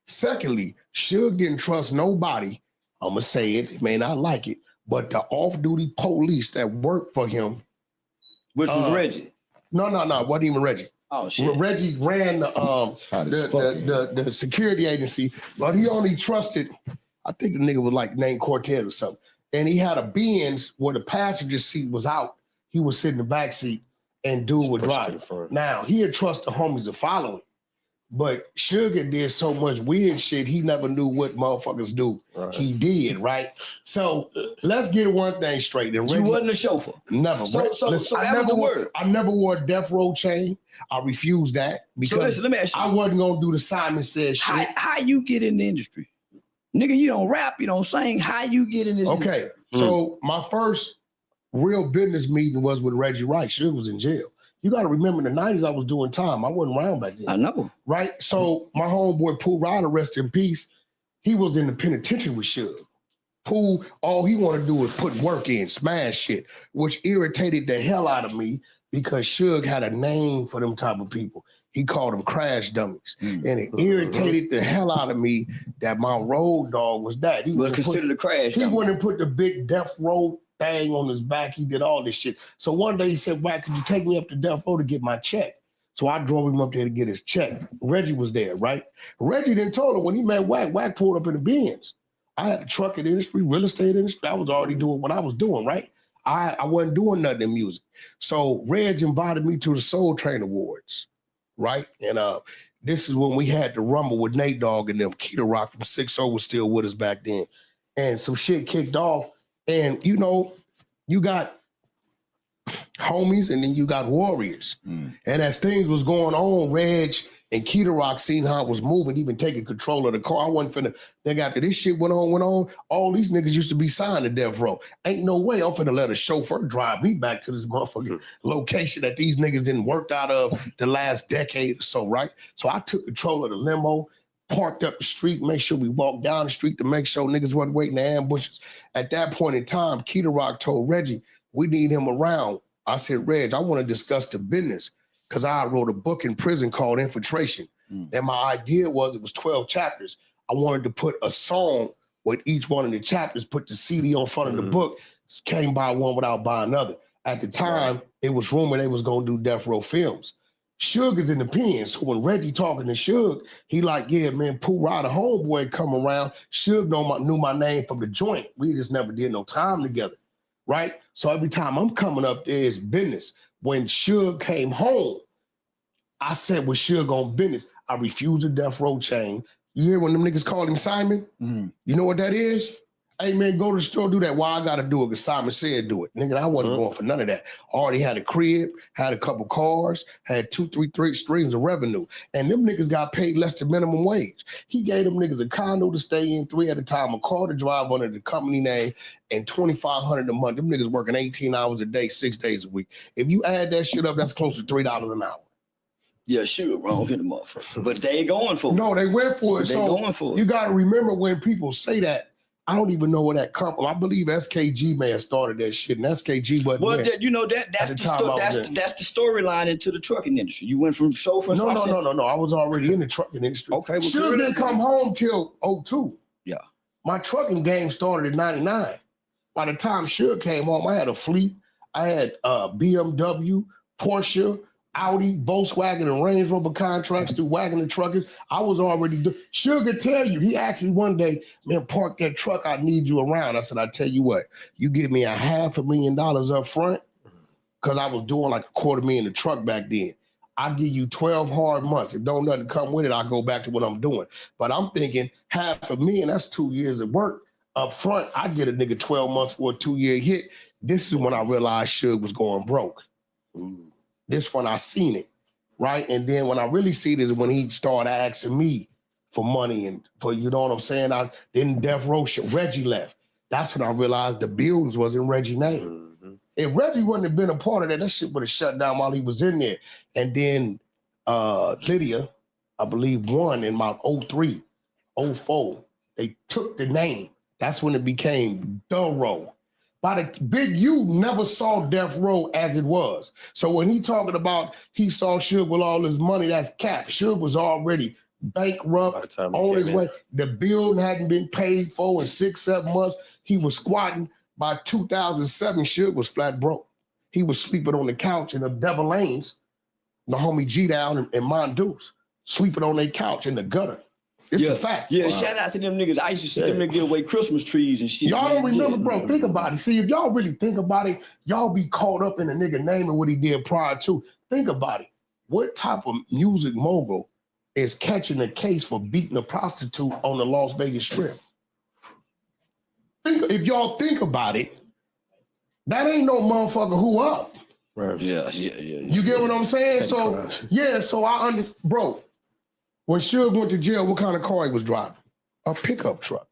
Secondly, Suge didn't trust nobody. I'm gonna say it. He may not like it, but the off-duty police that worked for him. Which was Reggie. No, wasn't even Reggie. Oh shit. Reggie ran the security agency, but he only trusted, I think the nigga was like named Cortez or something. And he had a Benz where the passenger seat was out. He was sitting in the back seat and dude would drive. Now he had trust the homies to follow him. But Sugar did so much weird shit, he never knew what motherfuckers do. Right. He did, right? So let's get one thing straight. And you wasn't a chauffeur? Never. I never wore a death row chain. I refused that because let me ask you, I wasn't going to do the Simon Says shit. How you get in the industry? Nigga, you don't rap, you don't sing. How you get in this industry? So my first real business meeting was with Reggie Wright. Sugar was in jail. You got to remember in the 90s, I was doing time. I wasn't around back then. I know. Right? So my homeboy, Pooh Ryder, rest in peace, he was in the penitentiary with Suge. Pooh, all he wanted to do was put work in, smash shit, which irritated the hell out of me because Suge had a name for them type of people. He called them crash dummies. And it irritated the hell out of me that my road dog was that. He was considered a crash dummy. He went and put the big death row thing on his back. He did all this shit. So one day he said, Wack, could you take me up to Death Row to get my check? So I drove him up there to get his check. Reggie was there, right? Reggie then told him when he met Wack, Wack pulled up in the Benz. I had a trucking industry, real estate industry. I was already doing what I was doing, right? I wasn't doing nothing in music. So Reg invited me to the Soul Train Awards, right? And this is when we had the Rumble with Nate Dogg and them. Keita Rock from 6-0 was still with us back then. And some shit kicked off. And, you know, you got homies and then you got warriors. And as things was going on, Reg And Key Rock seen how it was moving, even taking control of the car. I wasn't finna, nigga, after this shit went on, all these niggas used to be signed to death row. Ain't no way I'm finna let a chauffeur drive me back to this motherfucking location that these niggas didn't work out of the last decade or so, right? So I took control of the limo, parked up the street, make sure we walked down the street to make sure niggas wasn't waiting in ambushes. At that point in time, Key Rock told Reggie, we need him around. I said, Reg, I want to discuss the business. Because I wrote a book in prison called Infiltration. And my idea was, it was 12 chapters. I wanted to put a song with each one of the chapters, put the CD on front of the book, came by one without buying another. At the time, it was rumored they was going to do Death Row Films. Suge is in the pen. So when Reggie talking to Suge, he like, yeah, man, Pooh Rod, a homeboy come around. Suge knew my name from the joint. We just never did no time together, right? So every time I'm coming up there, it's business. When Suge came home, I said, with Suge on business, I refused a death row chain. You hear when them niggas call him Simon? You know what that is? Hey, man, go to the store, do that. Why I got to do it? Because Simon said do it. Nigga, I wasn't going for none of that. Already had a crib, had a couple cars, had 3 streams of revenue. And them niggas got paid less than minimum wage. He gave them niggas a condo to stay in, 3 at a time, a car to drive under the company name, and $2,500 a month. Them niggas working 18 hours a day, 6 days a week. If you add that shit up, that's close to $3 an hour. Yeah, sure, wrong hit them motherfucker. But they ain't going for it. No, they went for it. They so going for it. You got to remember when people say that, I don't even know where that come from. I believe SKG may have started that shit, and SKG, but well, that's the storyline into the trucking industry. You went from chauffeur. No. I was already in the trucking industry. Okay, well, Suge didn't come home till 2002. Yeah, my trucking game started in '99. By the time Suge came home, I had a fleet. I had BMW, Porsche, Audi, Volkswagen, and Range Rover contracts through Wack100 Truckers. I was already Suge could tell you. He asked me one day, man, park that truck. I need you around. I said, I tell you what, you give me $500,000 up front, because I was doing like $250,000 a truck back then. I'll give you 12 hard months. If don't nothing come with it, I'll go back to what I'm doing. But I'm thinking $500,000, that's 2 years of work up front. I get a nigga 12 months for a 2-year hit. This is when I realized Suge was going broke. This one I seen it, right? And then when I really see it is when he started asking me for money and for, you know what I'm saying? I didn't death row shit. Reggie left. That's when I realized the buildings was in Reggie's name. If Reggie wouldn't have been a part of that, that shit would have shut down while he was in there. And then Lydia, I believe, won in my 03, 04. They took the name. That's when it became The Row. By the Big U never saw Death Row as it was. So when he talking about he saw Suge with all his money, that's cap. Suge was already bankrupt, on his way. The bill hadn't been paid for in 6-7 months. He was squatting. By 2007, Suge was flat broke. He was sleeping on the couch in the Devil Lanes, the homie G-Down and Mondoose, sleeping on their couch in the gutter. It's a fact. Yeah, shout out to them niggas. I used to see them niggas give away Christmas trees and shit. Y'all don't remember, bro. Think about it. See, if y'all really think about it, y'all be caught up in a nigga naming what he did prior to. Think about it. What type of music mogul is catching a case for beating a prostitute on the Las Vegas Strip? If y'all think about it, that ain't no motherfucker who up. Right. Yeah. You get what I'm saying? So I bro. When Suge went to jail, what kind of car he was driving? A pickup truck.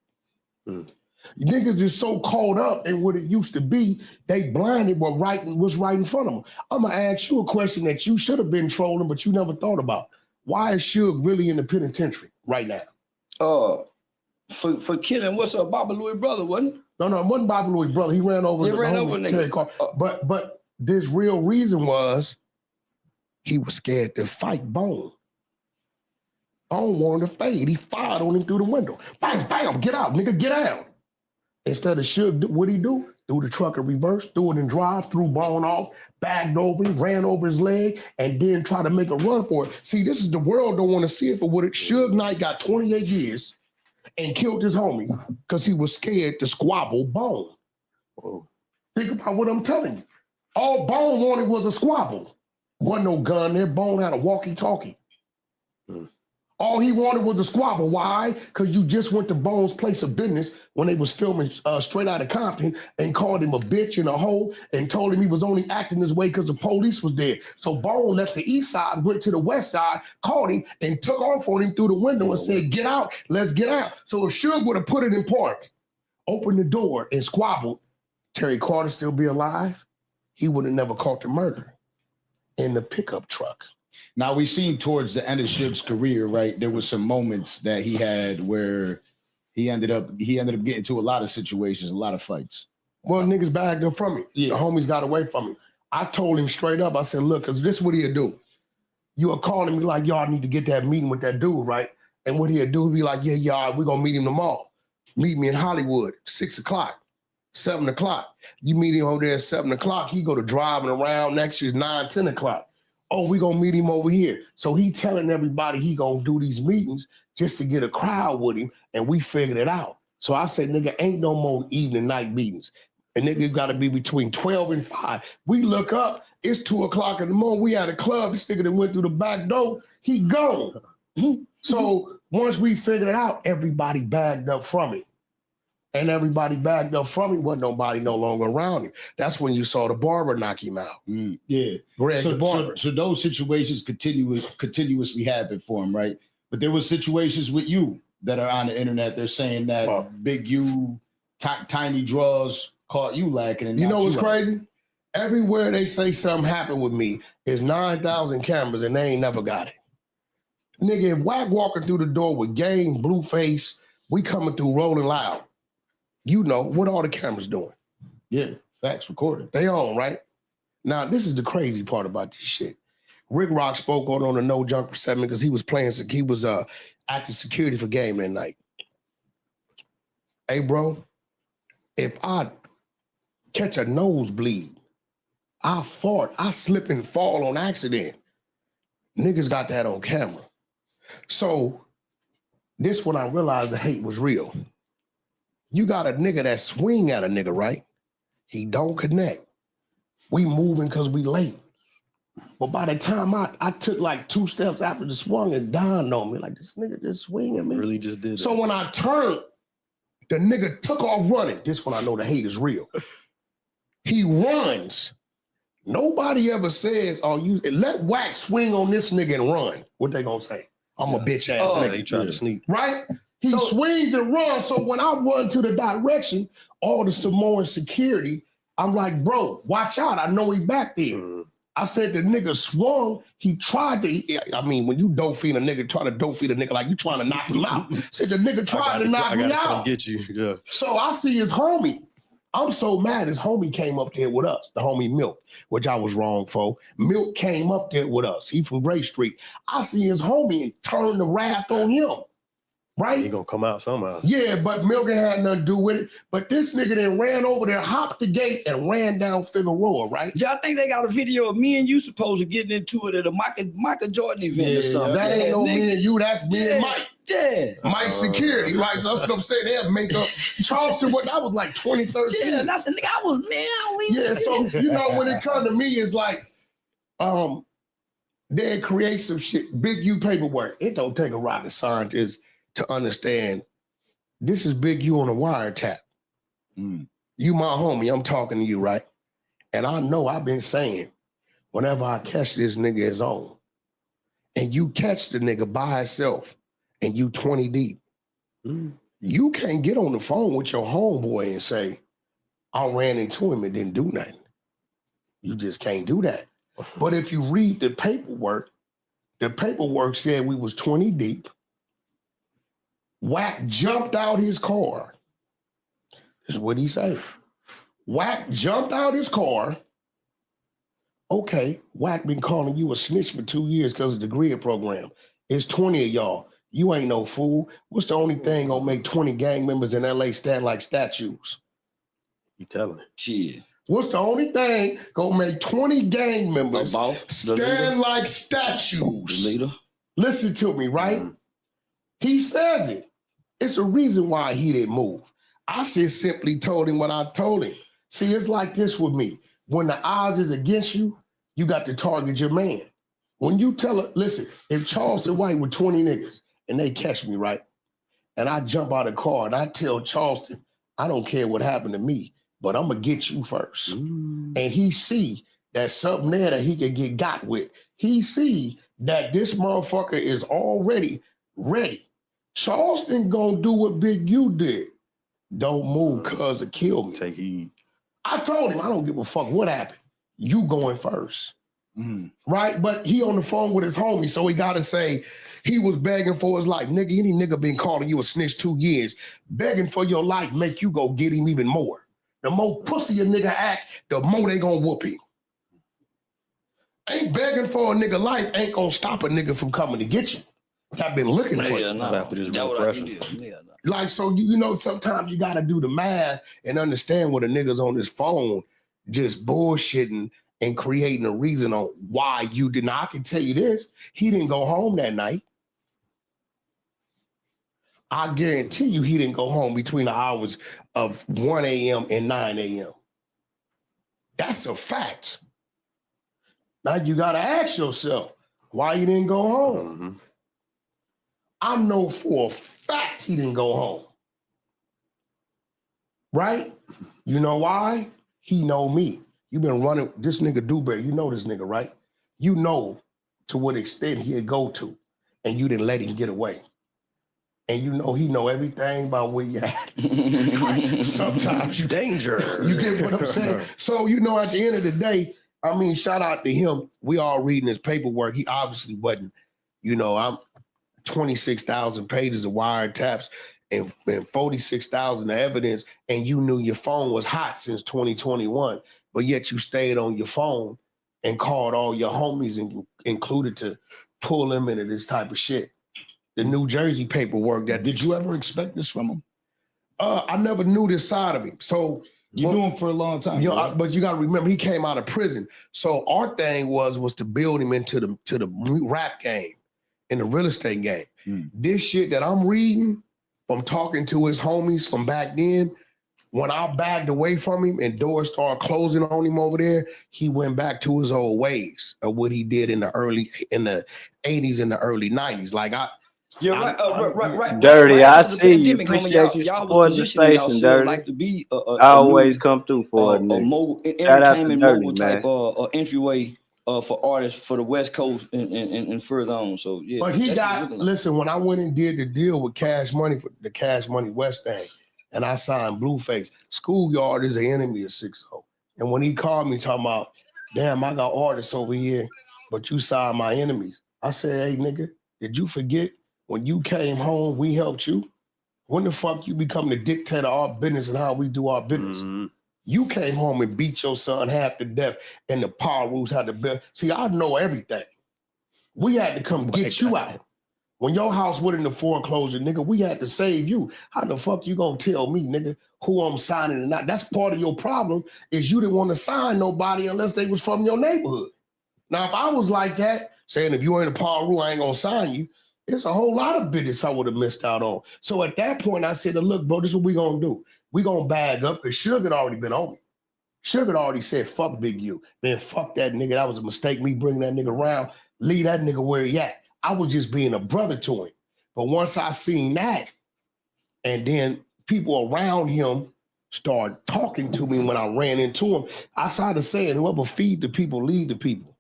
Niggas is so caught up in what it used to be, they blinded what's right in front of them. I'm going to ask you a question that you should have been trolling, but you never thought about. Why is Suge really in the penitentiary right now? For killing what's up, Bobby Louis brother, wasn't it? No, it wasn't Bobby Louis brother. He ran over niggas. Car. But this real reason was he was scared to fight Bone. Bone wanted to fade. He fired on him through the window. Bang, bam, get out, nigga, get out. Instead of Suge, what'd he do? Threw the truck in reverse, threw it in drive, threw Bone off, bagged over him, ran over his leg, and then tried to make a run for it. See, this is the world don't want to see it for what it. Suge Knight got 28 years and killed his homie because he was scared to squabble Bone. Think about what I'm telling you. All Bone wanted was a squabble. Wasn't no gun there. Bone had a walkie-talkie. All he wanted was a squabble. Why? Because you just went to Bone's place of business when they was filming Straight Outta Compton and called him a bitch and a hoe and told him he was only acting this way because the police was there. So Bone left the east side, went to the west side, called him and took off on him through the window and said, get out, let's get out. So if Suge would have put it in park, opened the door and squabbled, Terry Carter still be alive? He would have never caught the murder in the pickup truck. Now we've seen towards the end of Suge's career, right? There was some moments that he had where he ended up getting into a lot of situations, a lot of fights. Well, niggas bagged up from me. Yeah. The homies got away from me. I told him straight up, I said, look, because this is what he'd do. You are calling me like, y'all need to get that meeting with that dude, right? And what he'd do, he'd be like, yeah, y'all, we're going to meet him tomorrow. Meet me in Hollywood, 6 o'clock, 7 o'clock. You meet him over there at 7 o'clock. He go to driving around next year, 9, 10 o'clock. Oh, we gonna meet him over here. So he telling everybody he gonna do these meetings just to get a crowd with him, and we figured it out. So I said, nigga, ain't no more evening night meetings. And nigga gotta be between 12 and 5. We look up, it's 2 o'clock in the morning. We at a club, this nigga that went through the back door, he gone. So once we figured it out, everybody bagged up from it. And everybody bagged up from him, wasn't nobody no longer around him. That's when you saw the barber knock him out. Yeah. Greg the barber. So those situations continuously happen for him, right? But there were situations with you that are on the internet. They're saying that Big U, Tiny Draws caught you lacking. And you know what's crazy? Everywhere they say something happened with me is 9,000 cameras and they ain't never got it. Nigga, if Wack walking through the door with Game, Blueface, we coming through rolling loud. You know, what all the cameras doing? Yeah, facts recorded. They on, right? Now, this is the crazy part about this shit. Rick Rock spoke on the No Jumper segment because he was acting security for Game that night. Hey, bro, if I catch a nosebleed, I fart, I slip and fall on accident. Niggas got that on camera. So this when I realized the hate was real. You got a nigga that swing at a nigga, right? He don't connect. We moving because we late. But by the time I took like 2 steps after the swung, it dawned on me, like, this nigga just swinging me. Really just did So when I turned, the nigga took off running. This when I know the hate is real. He runs. Nobody ever says, oh, you let Wack swing on this nigga and run. What they gonna say? I'm a bitch ass nigga. They trying to sneak. Right? He swings and runs. So when I run to the direction, all the Samoan security, I'm like, bro, watch out. I know he back there. I said the nigga swung. He tried to, I mean, when you dope feed a nigga, try to dope feed a nigga like you trying to knock him out. Said the nigga tried to knock me out. Get you. Yeah. So I see his homie. I'm so mad his homie came up there with us, the homie Milk, which I was wrong for. Milk came up there with us. He from Gray Street. I see his homie and turn the wrath on him. Right? He gonna come out somehow. Yeah, but Milk had nothing to do with it. But this nigga then ran over there, hopped the gate, and ran down Figueroa, right? Yeah, I think they got a video of me and you supposed to get into it at a Michael Jordan event or something. That ain't no me and you, that's me and Mike. Yeah. Mike security, right? So that's what I'm saying. They'll make up Charleston, that was like 2013. Yeah, that's a nigga, I was, man. Yeah, so, you know, when it comes to me, it's like, they create some shit, Big U paperwork. It don't take a rocket scientist to understand this is Big U on a wiretap. You my homie, I'm talking to you, right? And I know I've been saying, whenever I catch this nigga is on, and you catch the nigga by himself, and you 20 deep, you can't get on the phone with your homeboy and say, I ran into him and didn't do nothing. You just can't do that. But if you read the paperwork said we was 20 deep. Wack jumped out his car. This is what he said. Wack jumped out his car. Okay, Wack been calling you a snitch for 2 years because of the GRID program. It's 20 of y'all. You ain't no fool. What's the only thing gonna make 20 gang members in LA stand like statues? You telling it. Shit. What's the only thing gonna make 20 gang members stand like statues? The leader. Listen to me, right? He says it. It's a reason why he didn't move. I just simply told him what I told him. See, it's like this with me. When the odds is against you, you got to target your man. When you tell her, listen, if Charleston White with 20 niggas and they catch me, right? And I jump out of the car and I tell Charleston, I don't care what happened to me, but I'm gonna get you first. And he see that something there that he can get got with. He see that this motherfucker is already ready. Charleston gonna do what Big U did. Don't move, cuz it kill me. Take heed. I told him I don't give a fuck what happened. You going first. Right? But he on the phone with his homie, so he gotta say he was begging for his life. Nigga, any nigga been calling you a snitch 2 years, begging for your life make you go get him even more. The more pussy a nigga act, the more they gonna whoop him. Ain't begging for a nigga life ain't gonna stop a nigga from coming to get you. I've been looking for you. Not after this real pressure. Like, so you know, sometimes you gotta do the math and understand what a nigga's on his phone just bullshitting and creating a reason on why you did not. I can tell you this, he didn't go home that night. I guarantee you he didn't go home between the hours of 1 a.m. and 9 a.m. That's a fact. Now you gotta ask yourself, why you didn't go home? I know for a fact he didn't go home. Right? You know why? He know me. You been running, this nigga Dewberry, you know this nigga, right? You know to what extent he'd go to, and you didn't let him get away. And you know he know everything about where you at. Right? Sometimes you danger. You get what I'm saying? So, you know, at the end of the day, I mean, shout out to him. We all reading his paperwork. He obviously wasn't, you know, I'm 26,000 pages of wiretaps and 46,000 of evidence, and you knew your phone was hot since 2021, but yet you stayed on your phone and called all your homies and included to pull them into this type of shit. The New Jersey paperwork that Did you ever expect this from him? I never knew this side of him. So you knew him for a long time. You know, but you got to remember he came out of prison. So our thing was to build him into the rap game and the real estate game. This shit that I'm reading from talking to his homies from back then, when I backed away from him and doors started closing on him over there, he went back to his old ways of what he did in the 80s and the early 90s. Like right. Dirty, I see you. Appreciate you supporting the station, Dirty. Like to be I always come through for it, nigga. Shout out to Entertainment Dirty, mobile type entryway for artists for the West Coast and further on. So yeah. But he got, listen, when I went and did the deal with Cash Money for the Cash Money West thing, and I signed Blueface, Schoolyard is an enemy of 6-0. And when he called me talking about, damn, I got artists over here, but you signed my enemies. I said, hey, nigga, did you forget when you came home, we helped you? When the fuck you become the dictator of our business and how we do our business? You came home and beat your son half to death, and the power rules had to build. See, I know everything. We had to come get you out. When your house went into foreclosure, nigga, we had to save you. How the fuck you gonna tell me, nigga, who I'm signing or not? That's part of your problem, is you didn't want to sign nobody unless they was from your neighborhood. Now, if I was like that, saying if you ain't a power rule, I ain't gonna sign you, it's a whole lot of business I would have missed out on. So at that point, I said, look, bro, this is what we gonna do. We gonna bag up, because Suge had already been on me. Suge had already said, fuck Big U. Man, fuck that nigga. That was a mistake, me bringing that nigga around. Leave that nigga where he at. I was just being a brother to him. But once I seen that, and then people around him started talking to me when I ran into him, I started saying, whoever feed the people, lead the people.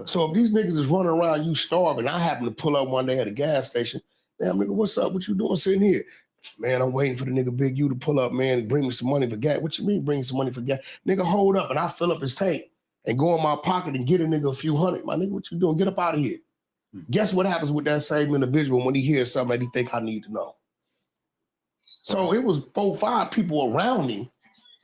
So if these niggas is running around you starving, I happen to pull up one day at a gas station. Damn, nigga, what's up? What you doing sitting here? Man, I'm waiting for the nigga Big U to pull up, man, and bring me some money for gas. What you mean bring some money for gas? Nigga, hold up, and I fill up his tank and go in my pocket and get a nigga a few hundred. My nigga, what you doing? Get up out of here. Guess what happens with that same individual when he hears something that he think I need to know? So it was 4-5 people around me,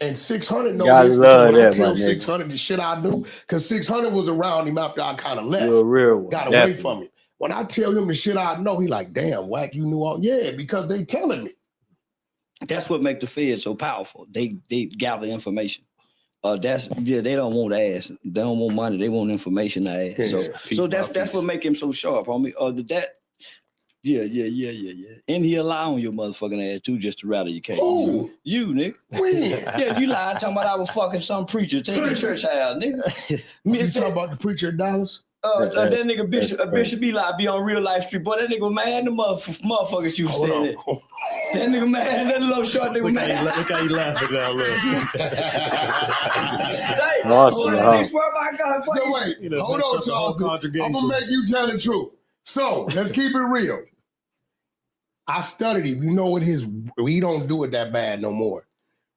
and 600 know this. When I tell 600 the shit I do, because 600 was around him after I kind of left. You're a real one. Got away from him. When I tell him the shit I know, he like, damn, Wack, you knew all. Yeah, because they telling me. That's what make the Fed so powerful. They gather information. They don't want ass. They don't want money. They want information to ask. So that's what make him so sharp, homie. Yeah. And he lie on your motherfucking ass too, just to rattle your case. Who? You, nigga. When? Yeah, you lying talking about I was fucking some preacher taking church house, nigga. You talking about the preacher of Dallas? that nigga Bishop Eli be on Real Life Street. Boy, that nigga mad. The motherfuckers you saying it. That nigga mad. That little short nigga mad. Look how he laughing now. Look. So wait, hold on, Charleston. I'm gonna make you tell the truth. So let's keep it real. I studied him. You know what he don't do it that bad no more.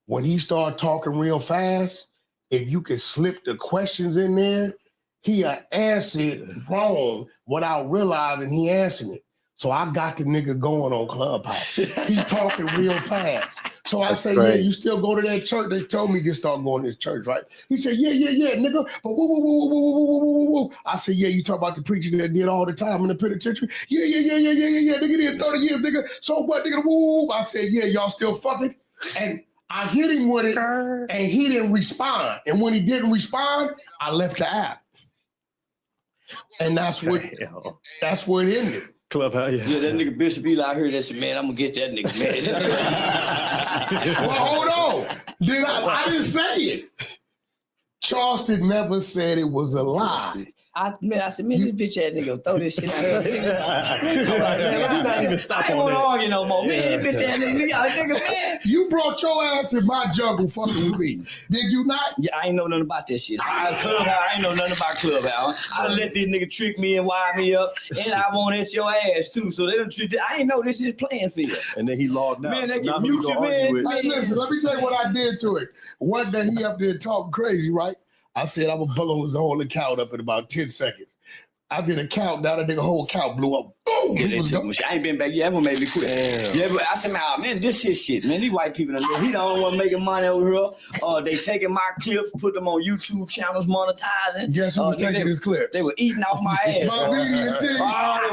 When he started talking real fast, if you could slip the questions in there, he answered wrong without realizing he answered it. So I got the nigga going on Clubhouse. He talking real fast. So I say, yeah, you still go to that church? They told me to start going to this church, right? He said, yeah, nigga. But woo. I said, yeah, you talk about the preaching that did all the time in the penitentiary? Yeah. Nigga did 30 years, nigga. So what, nigga? Woo. I said, yeah, y'all still fucking? And I hit him with it, and he didn't respond. And when he didn't respond, I left the app. And that's what it ended. Clubhouse, yeah, that nigga Bishop Eli, I heard that shit, man. I'm gonna get that nigga, man. Well, hold on. I didn't say it. Charleston never said it was a lie. I said, man, this bitch ass nigga throw this shit out I ain't wanna argue no more. Man, this bitch ass nigga, man. You brought your ass in my jungle fucking with me. Did you not? Yeah, I ain't know nothing about that shit. I ain't know nothing about Clubhouse. I let this nigga trick me and wire me up, and I want to your ass too. So they don't treat I ain't know this is playing field. And then he logged out. Man, so they can mute you, man. Hey, listen, let me tell you what I did to it. One day he up there talking crazy, right? I said I'm gonna blow his whole account up in about 10 seconds. I did a countdown, that nigga whole account blew up. Boom! I ain't been back yet. Everyone made me quit. Yeah, but I said, man, this shit, man. These white people, he the only one making money over here. They taking my clips, put them on YouTube channels, monetizing. Guess who was taking his clip? They were eating off my ass. They were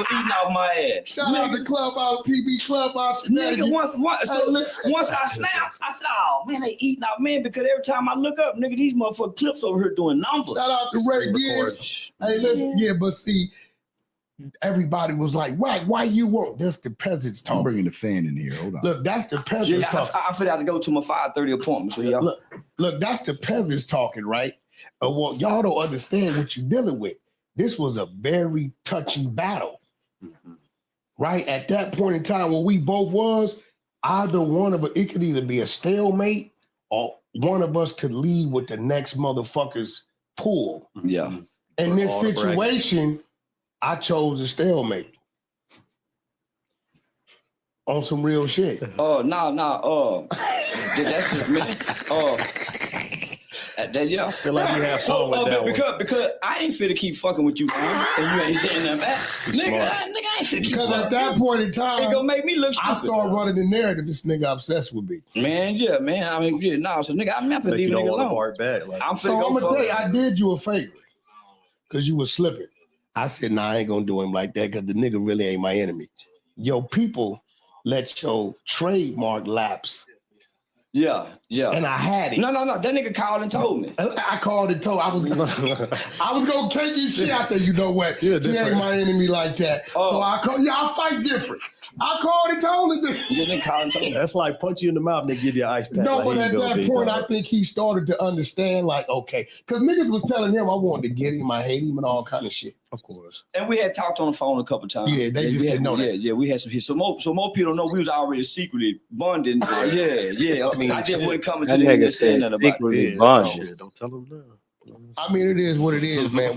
eating off my ass. Shout out to Clubhouse, TV Clubhouse. Nigga, once I snapped, I said, oh, man, they eating off, man, because every time I look up, nigga, these motherfucking clips over here doing numbers. Shout out to Ray Gibbs. Hey, listen, yeah, but see, everybody was like, why you won't? That's the peasants talk. I'm bringing the fan in here. Hold on. Look, that's the peasants talk. I forgot to go to my 5:30 appointment. So y'all. Look, that's the peasants talking, right? Well, y'all don't understand what you're dealing with. This was a very touchy battle, right? At that point in time, when we both was, either one of us, it could either be a stalemate or one of us could leave with the next motherfucker's pull. Yeah. In this situation, I chose a stalemate on some real shit. No. That's just me. Yeah. I feel like you have fun with that because I ain't fit to keep fucking with you, man, and you ain't saying nothing back. Nigga, I ain't fit to keep because at that point in time, it gonna make me look stupid. I start running the narrative. This nigga obsessed with me. Man, yeah, man. I mean, yeah, no. So nigga, I'm not finna leave a nigga alone. I'm gonna tell you, I did you a favor because you were slipping. I said, nah, I ain't gonna do him like that because the nigga really ain't my enemy. Yo, people let your trademark lapse. Yeah. And I had it. No. That nigga called and told me. I called and told. I was gonna take your shit. I said, you know what? He ain't my enemy like that. So I called. Yeah, I fight different. I called and told him. That's like punch you in the mouth and they give you an ice pack. No, but at that point, I think he started to understand, like, okay, because niggas was telling him I wanted to get him, I hate him, and all kind of shit. Of course. And we had talked on the phone a couple times. Yeah, they just didn't know that. Yeah, we had some hits. So more people don't know we was already secretly bonding. Yeah. I mean, I just wouldn't come into the nigga saying nothing about it. Don't tell them that. I mean, it is what it is, man.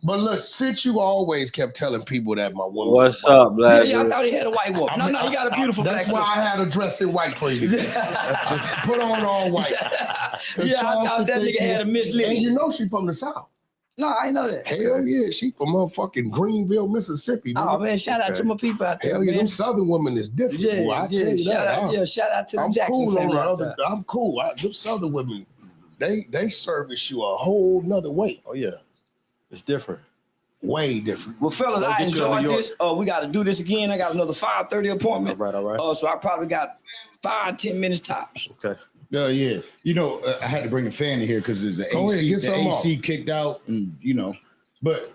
But look, since you always kept telling people that my woman. What's up, black? Yeah, I thought he had a white woman. No, you got a beautiful black. That's why I had her dressed in white for you. Just put on all white. Yeah, I thought that nigga had a misleading. And you know she from the South. No, I know that. Hell yeah, she from motherfucking Greenville, Mississippi. Oh man, shout out to my people out there. Hell yeah, them Southern women is different. Yeah, boy. I tell you that. Shout out to the I'm Jackson cool family. I'm cool. Them Southern women, they service you a whole nother way. Oh yeah, it's different. Way different. Well, fellas, I enjoyed this. We got to do this again. I got another 5:30 appointment. All right. So I probably got 5-10 minutes tops. Okay. Yeah. You know, I had to bring a fan in here because there's an AC kicked out, and you know. But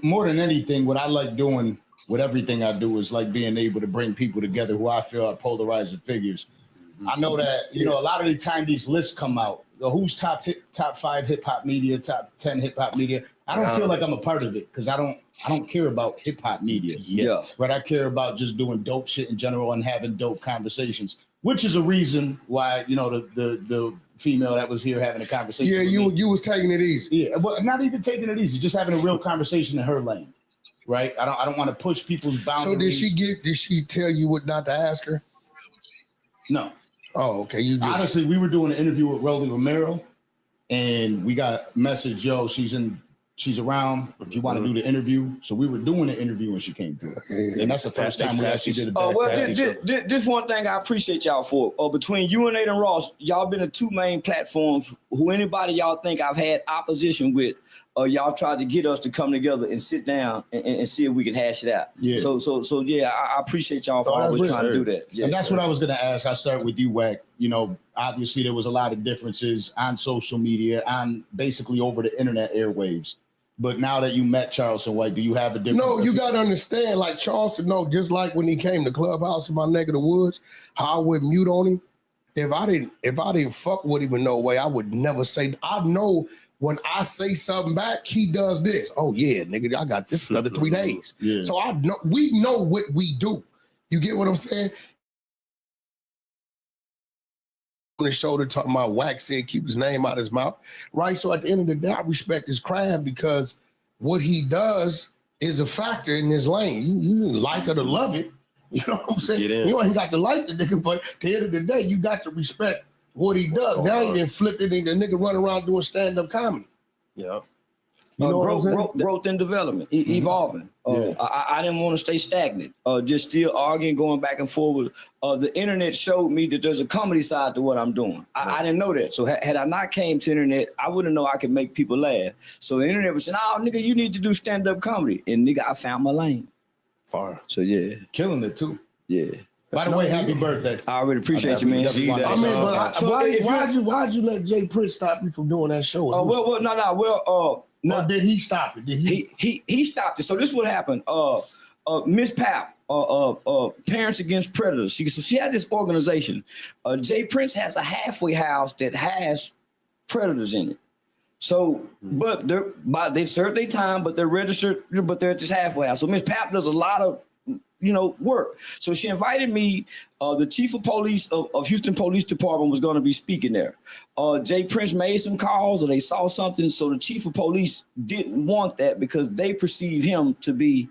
more than anything, what I like doing with everything I do is like being able to bring people together who I feel are polarizing figures. I know that, you know, a lot of the time these lists come out, who's top 5 hip hop media, top 10 hip hop media. I don't feel like I'm a part of it because I don't care about hip hop media yet. But I care about just doing dope shit in general and having dope conversations, which is a reason why, you know, the female that was here having a conversation. Yeah, you was taking it easy. Yeah, but not even taking it easy, just having a real conversation in her lane. Right? I don't want to push people's boundaries. So did she tell you what not to ask her? No. Oh, okay. Honestly, we were doing an interview with Rolly Romero, and we got a message, yo, she's around if you want to do the interview. So we were doing the interview when she came through. And that's the first time we actually did it. This one thing I appreciate y'all for. Between you and Nathan Ross, y'all been the two main platforms who anybody y'all think I've had opposition with, y'all tried to get us to come together and sit down and see if we can hash it out. Yeah. So yeah, I appreciate y'all for always trying to do that. Yeah, and that's what I was gonna ask. I'll start with you, Wack. You know, obviously there was a lot of differences on social media, on basically over the internet airwaves. But now that you met Charleston White, do you have a different? No, you got to understand, like Charleston, just like when he came to Clubhouse in my neck of the woods, how I would mute on him. If I didn't fuck with him in no way, I would never say. I know when I say something back, he does this. Oh yeah, nigga, I got this another 3 days. Yeah. So we know what we do. You get what I'm saying? On his shoulder talking about Wack said keep his name out of his mouth, right? So at the end of the day, I respect his craft because what he does is a factor in his lane. You like it or love it, you know what I'm saying? You ain't got to like the nigga, but at the end of the day, you got to respect what he does. Now he done flipped it and the nigga run around doing stand-up comedy. Yeah. You know growth and development, evolving. I didn't want to stay stagnant. Just still arguing, going back and forward. The internet showed me that there's a comedy side to what I'm doing. I didn't know that. So had I not came to internet, I wouldn't know I could make people laugh. So the internet was saying, "Oh, nigga, you need to do stand-up comedy," and nigga, I found my lane. Far. So yeah, killing it too. Yeah. By the way, happy birthday. I already appreciate you, man. Why'd you let Jay Prince stop you from doing that show? No, did he stop it? Did he stopped it. So this is what happened. Miss Pap, Parents Against Predators. She had this organization. Jay Prince has a halfway house that has predators in it. So, but they've served their time, but they're registered, but they're at this halfway house. So Miss Pap does a lot of work. So she invited me. The chief of police of Houston Police Department was going to be speaking there. Jay Prince made some calls or they saw something. So the chief of police didn't want that because they perceive him to be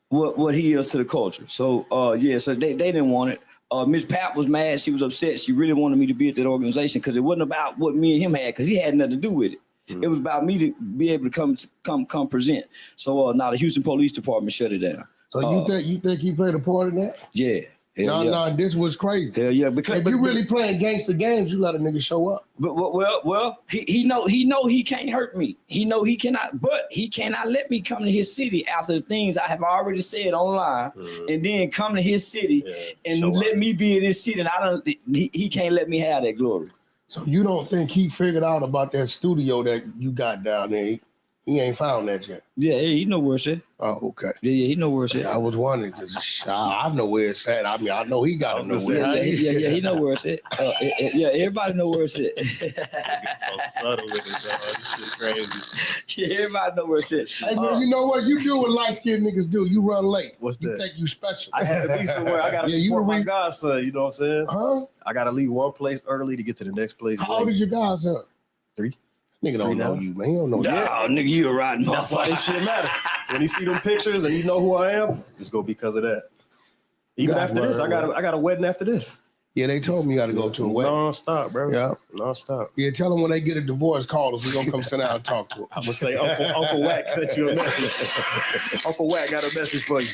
what he is to the culture. So so they didn't want it. Miss Pap was mad. She was upset. She really wanted me to be at that organization because it wasn't about what me and him had because he had nothing to do with it. It was about me to be able to come present. So now the Houston Police Department shut it down. So you think he played a part in that? Yeah. No, this was crazy. Hell yeah! Because if you really playing gangster games, you let a nigga show up. But well, he know he can't hurt me. He know he cannot, but he cannot let me come to his city after the things I have already said online, and then come to his city and let me be in his city. And he can't let me have that glory. So you don't think he figured out about that studio that you got down there? He ain't found that yet. Yeah, he know where it's at. Oh, okay. Yeah, he know where it's at. I was wondering because I know where it's at. I mean, I know he got to know where it's at. Yeah, he know where it's at. Everybody know where it's at. It's so subtle with it, dog. This shit crazy. Yeah, everybody know where it's at. Hey, man, you know what? You do what light-skinned niggas do. You run late. What's you that? think you special. I had to be somewhere. I got to support my godson. You know what I'm saying? Huh? I got to leave one place early to get to the next place. How old is your godson? 3. Nigga don't know you, man. He don't know you. Oh, nigga, you a riding. That's why this shit matter. When he see them pictures and he know who I am, it's gonna be because of that. Even after this, I got a wedding after this. Yeah, they told me you got to go to a wedding. Non-stop, bro. Yeah. Non-stop. Yeah, tell them when they get a divorce, call us. We're going to come sit down and talk to them. I'm going to say Uncle Wack sent you a message. Uncle Wack got a message for you.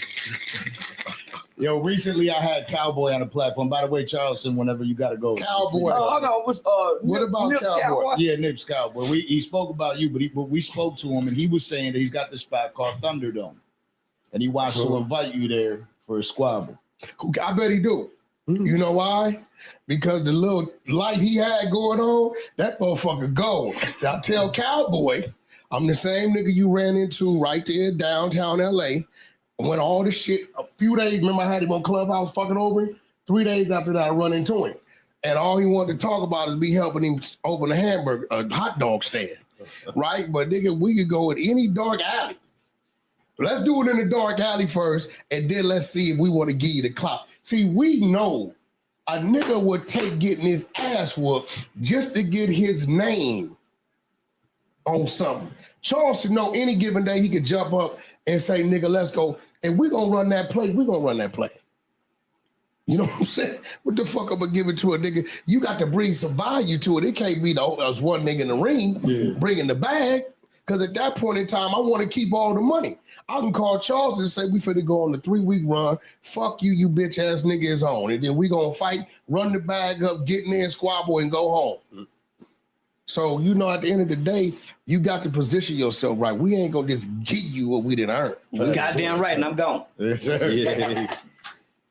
Yo, recently I had Cowboy on the platform. By the way, Charleston, whenever you got to go. Cowboy. What about Nips Cowboy? Yeah, Nips Cowboy. He spoke about you, but we spoke to him, and he was saying that he's got this spot called Thunderdome, and he wants to invite you there for a squabble. I bet he do. You know why? Because the little light he had going on, that motherfucker gold. I tell Cowboy, I'm the same nigga you ran into right there downtown LA. When all this shit, a few days, remember I had him on Clubhouse fucking over him? 3 days after that, I run into him. and all he wanted to talk about is me helping him open a hot dog stand, right? But nigga, we could go in any dark alley. Let's do it in the dark alley first, and then let's see if we want to give you the clout. See, we know a nigga would take getting his ass whooped just to get his name on something. Charleston know any given day he could jump up and say, nigga, let's go. And we're going to run that play. We're going to run that play. You know what I'm saying? What the fuck I'm going to give it to a nigga? You got to bring some value to it. It can't be us one nigga in the ring bringing the bag. Because at that point in time, I want to keep all the money. I can call Charles and say, we finna go on the 3-week run. Fuck you, you bitch ass nigga is on. And then we gonna fight, run the bag up, get in there, squabble, and go home. So, you know, at the end of the day, you got to position yourself right. We ain't gonna just give you what we didn't earn. Goddamn right, and I'm gone.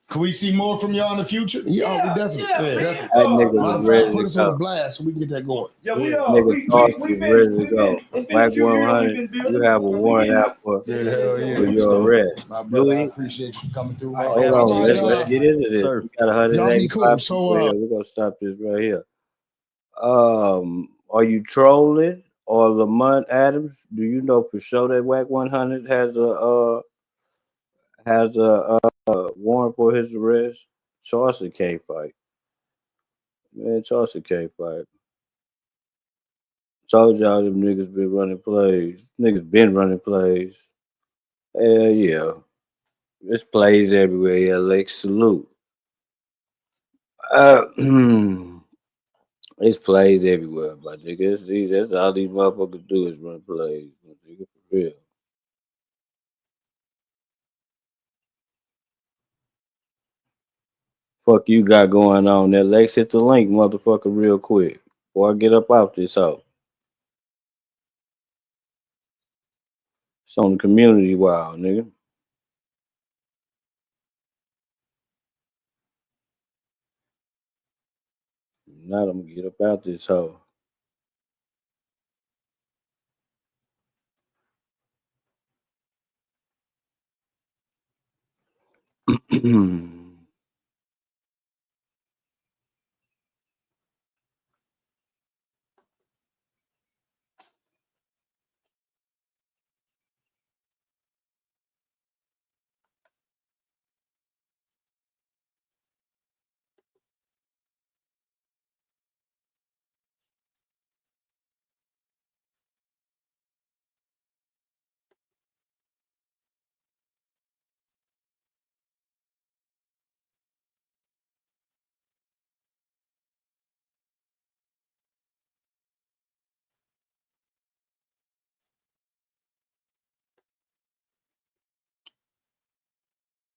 Can we see more from y'all in the future? Yeah, we definitely. That nigga was ready Put us to on the go. blast so we can get that going. Nigga Charleston ready to go. Wack100, you have a warrant out for your arrest. My brother, I appreciate you coming through. Hold on, let's get into this. We got 185 cool. we're gonna stop this right here. Are you trolling or Lamont Adams? Do you know for sure that Wack100 has a warrant for his arrest? Charleston can't fight. Man, Charleston can't fight. Told y'all them niggas been running plays. Niggas been running plays. Hell yeah. There's plays everywhere. Yeah, Lake Salute. It's plays everywhere, my nigga. That's all these motherfuckers do is run plays, my nigga, for real. Fuck you got going on there. Lex, hit the link, motherfucker, real quick. Before I get up out this hoe. It's on the community wild, nigga. Now I'm gonna get up out this hoe.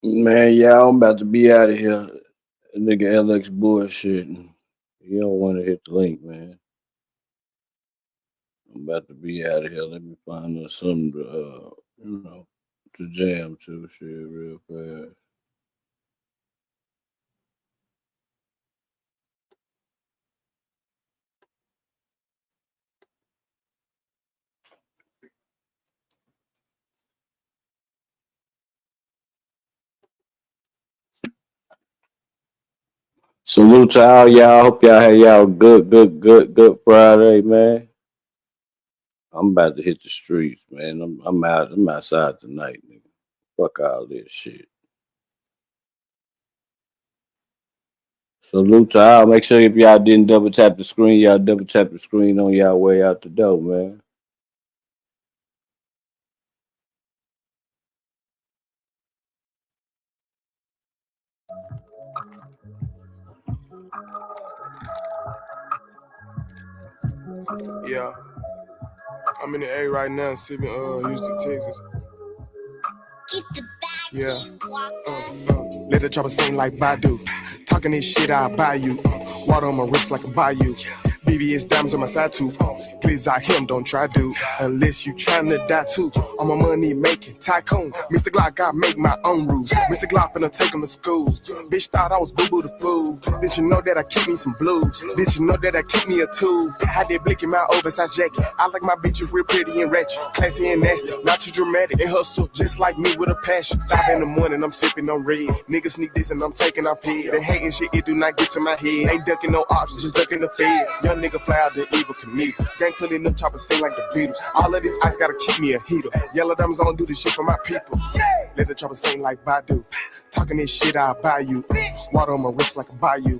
Man, y'all, I'm about to be out of here. Nigga LX bullshitting. You don't want to hit the link, man. I'm about to be out of here. Let me find us something to, to jam to shit real fast. Salute to all y'all. Hope y'all had y'all good Friday, man. I'm about to hit the streets, man. I'm outside tonight, nigga. Fuck all this shit. Salute to all. Make sure if y'all didn't double tap the screen, y'all double tap the screen on y'all way out the door, man. Yeah. I'm in the A right now, sipping Houston, Texas. Yeah. Let the chopper sing like Badu. Talking this shit, I'll buy you. Water on my wrist like a bayou. BBS diamonds on my side tooth. Please I him, don't try dude. Unless you tryna die too. I'm a money making tycoon. Mr. Glock, I make my own rules. Mr. Glock finna take him to school. Bitch thought I was boo-boo the fool. Bitch, you know that I keep me some blues. Bitch, you know that I keep me a tool. I did blick in my oversized jacket. I like my bitches real pretty and ratchet. Classy and nasty, not too dramatic. And hustle just like me with a passion. 5 in the morning, I'm sipping on red. Niggas sneak this and I'm taking off head. They hating shit, it do not get to my head. Ain't ducking no options, just ducking the feds. Young nigga fly out the evil Knievel. Gang pulling up choppers sing like the Beatles. All of this ice gotta keep me a heater. Yellow diamonds on do this shit for my people. Let the chopper sing like Badu. Talking this shit, I'll buy you. Water on my wrist like a bayou.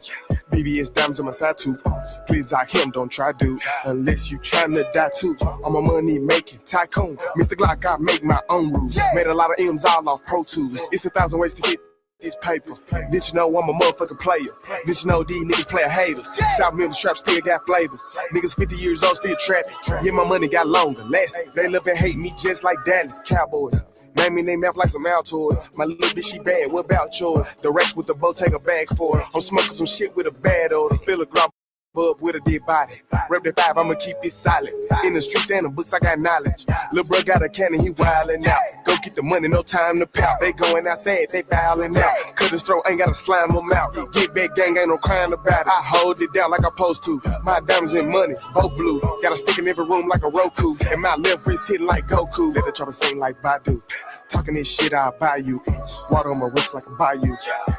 BBS diamonds on my side tooth. Please I him, don't try dude. Unless you tryna die too. I'm a money making tycoon. Mr. Glock, I make my own rules. Made a lot of M's all off Pro Tools. It's 1,000 ways to get this paper. Did you know I'm a motherfucking player? Did you know these niggas play haters? South Memphis trap still got flavors. Niggas 50 years old still trapping. Yeah, my money got longer, lasting. They love and hate me just like Dallas Cowboys. Name me name mouth like some Altoids. My little bitch, she bad, what about yours? The rest with the boat, take a bag for her. I'm smoking some shit with a bad odor. Feel a grab up with a dead body. Rep the 5, I'ma keep it solid. In the streets and the books, I got knowledge. Lil' bro got a cannon, he wildin' out. Go get the money, no time to pout. They going outside, they fouling out. Cut his throat, ain't gotta slime them out. Get back gang, ain't no crying about it. I hold it down like I'm supposed to. My diamonds and money, both blue. Got a stick in every room like a Roku. And my left wrist hitting like Goku. Let the chopper sing like Badu. Talking this shit, I'll buy you. Water on my wrist like a bayou.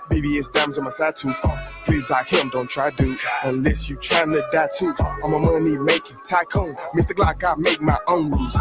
BBS diamonds on my side tooth. Please I him, don't try dude. Unless you tryna die too. I'm a money making tycoon. Mr. Glock, I make my own rules.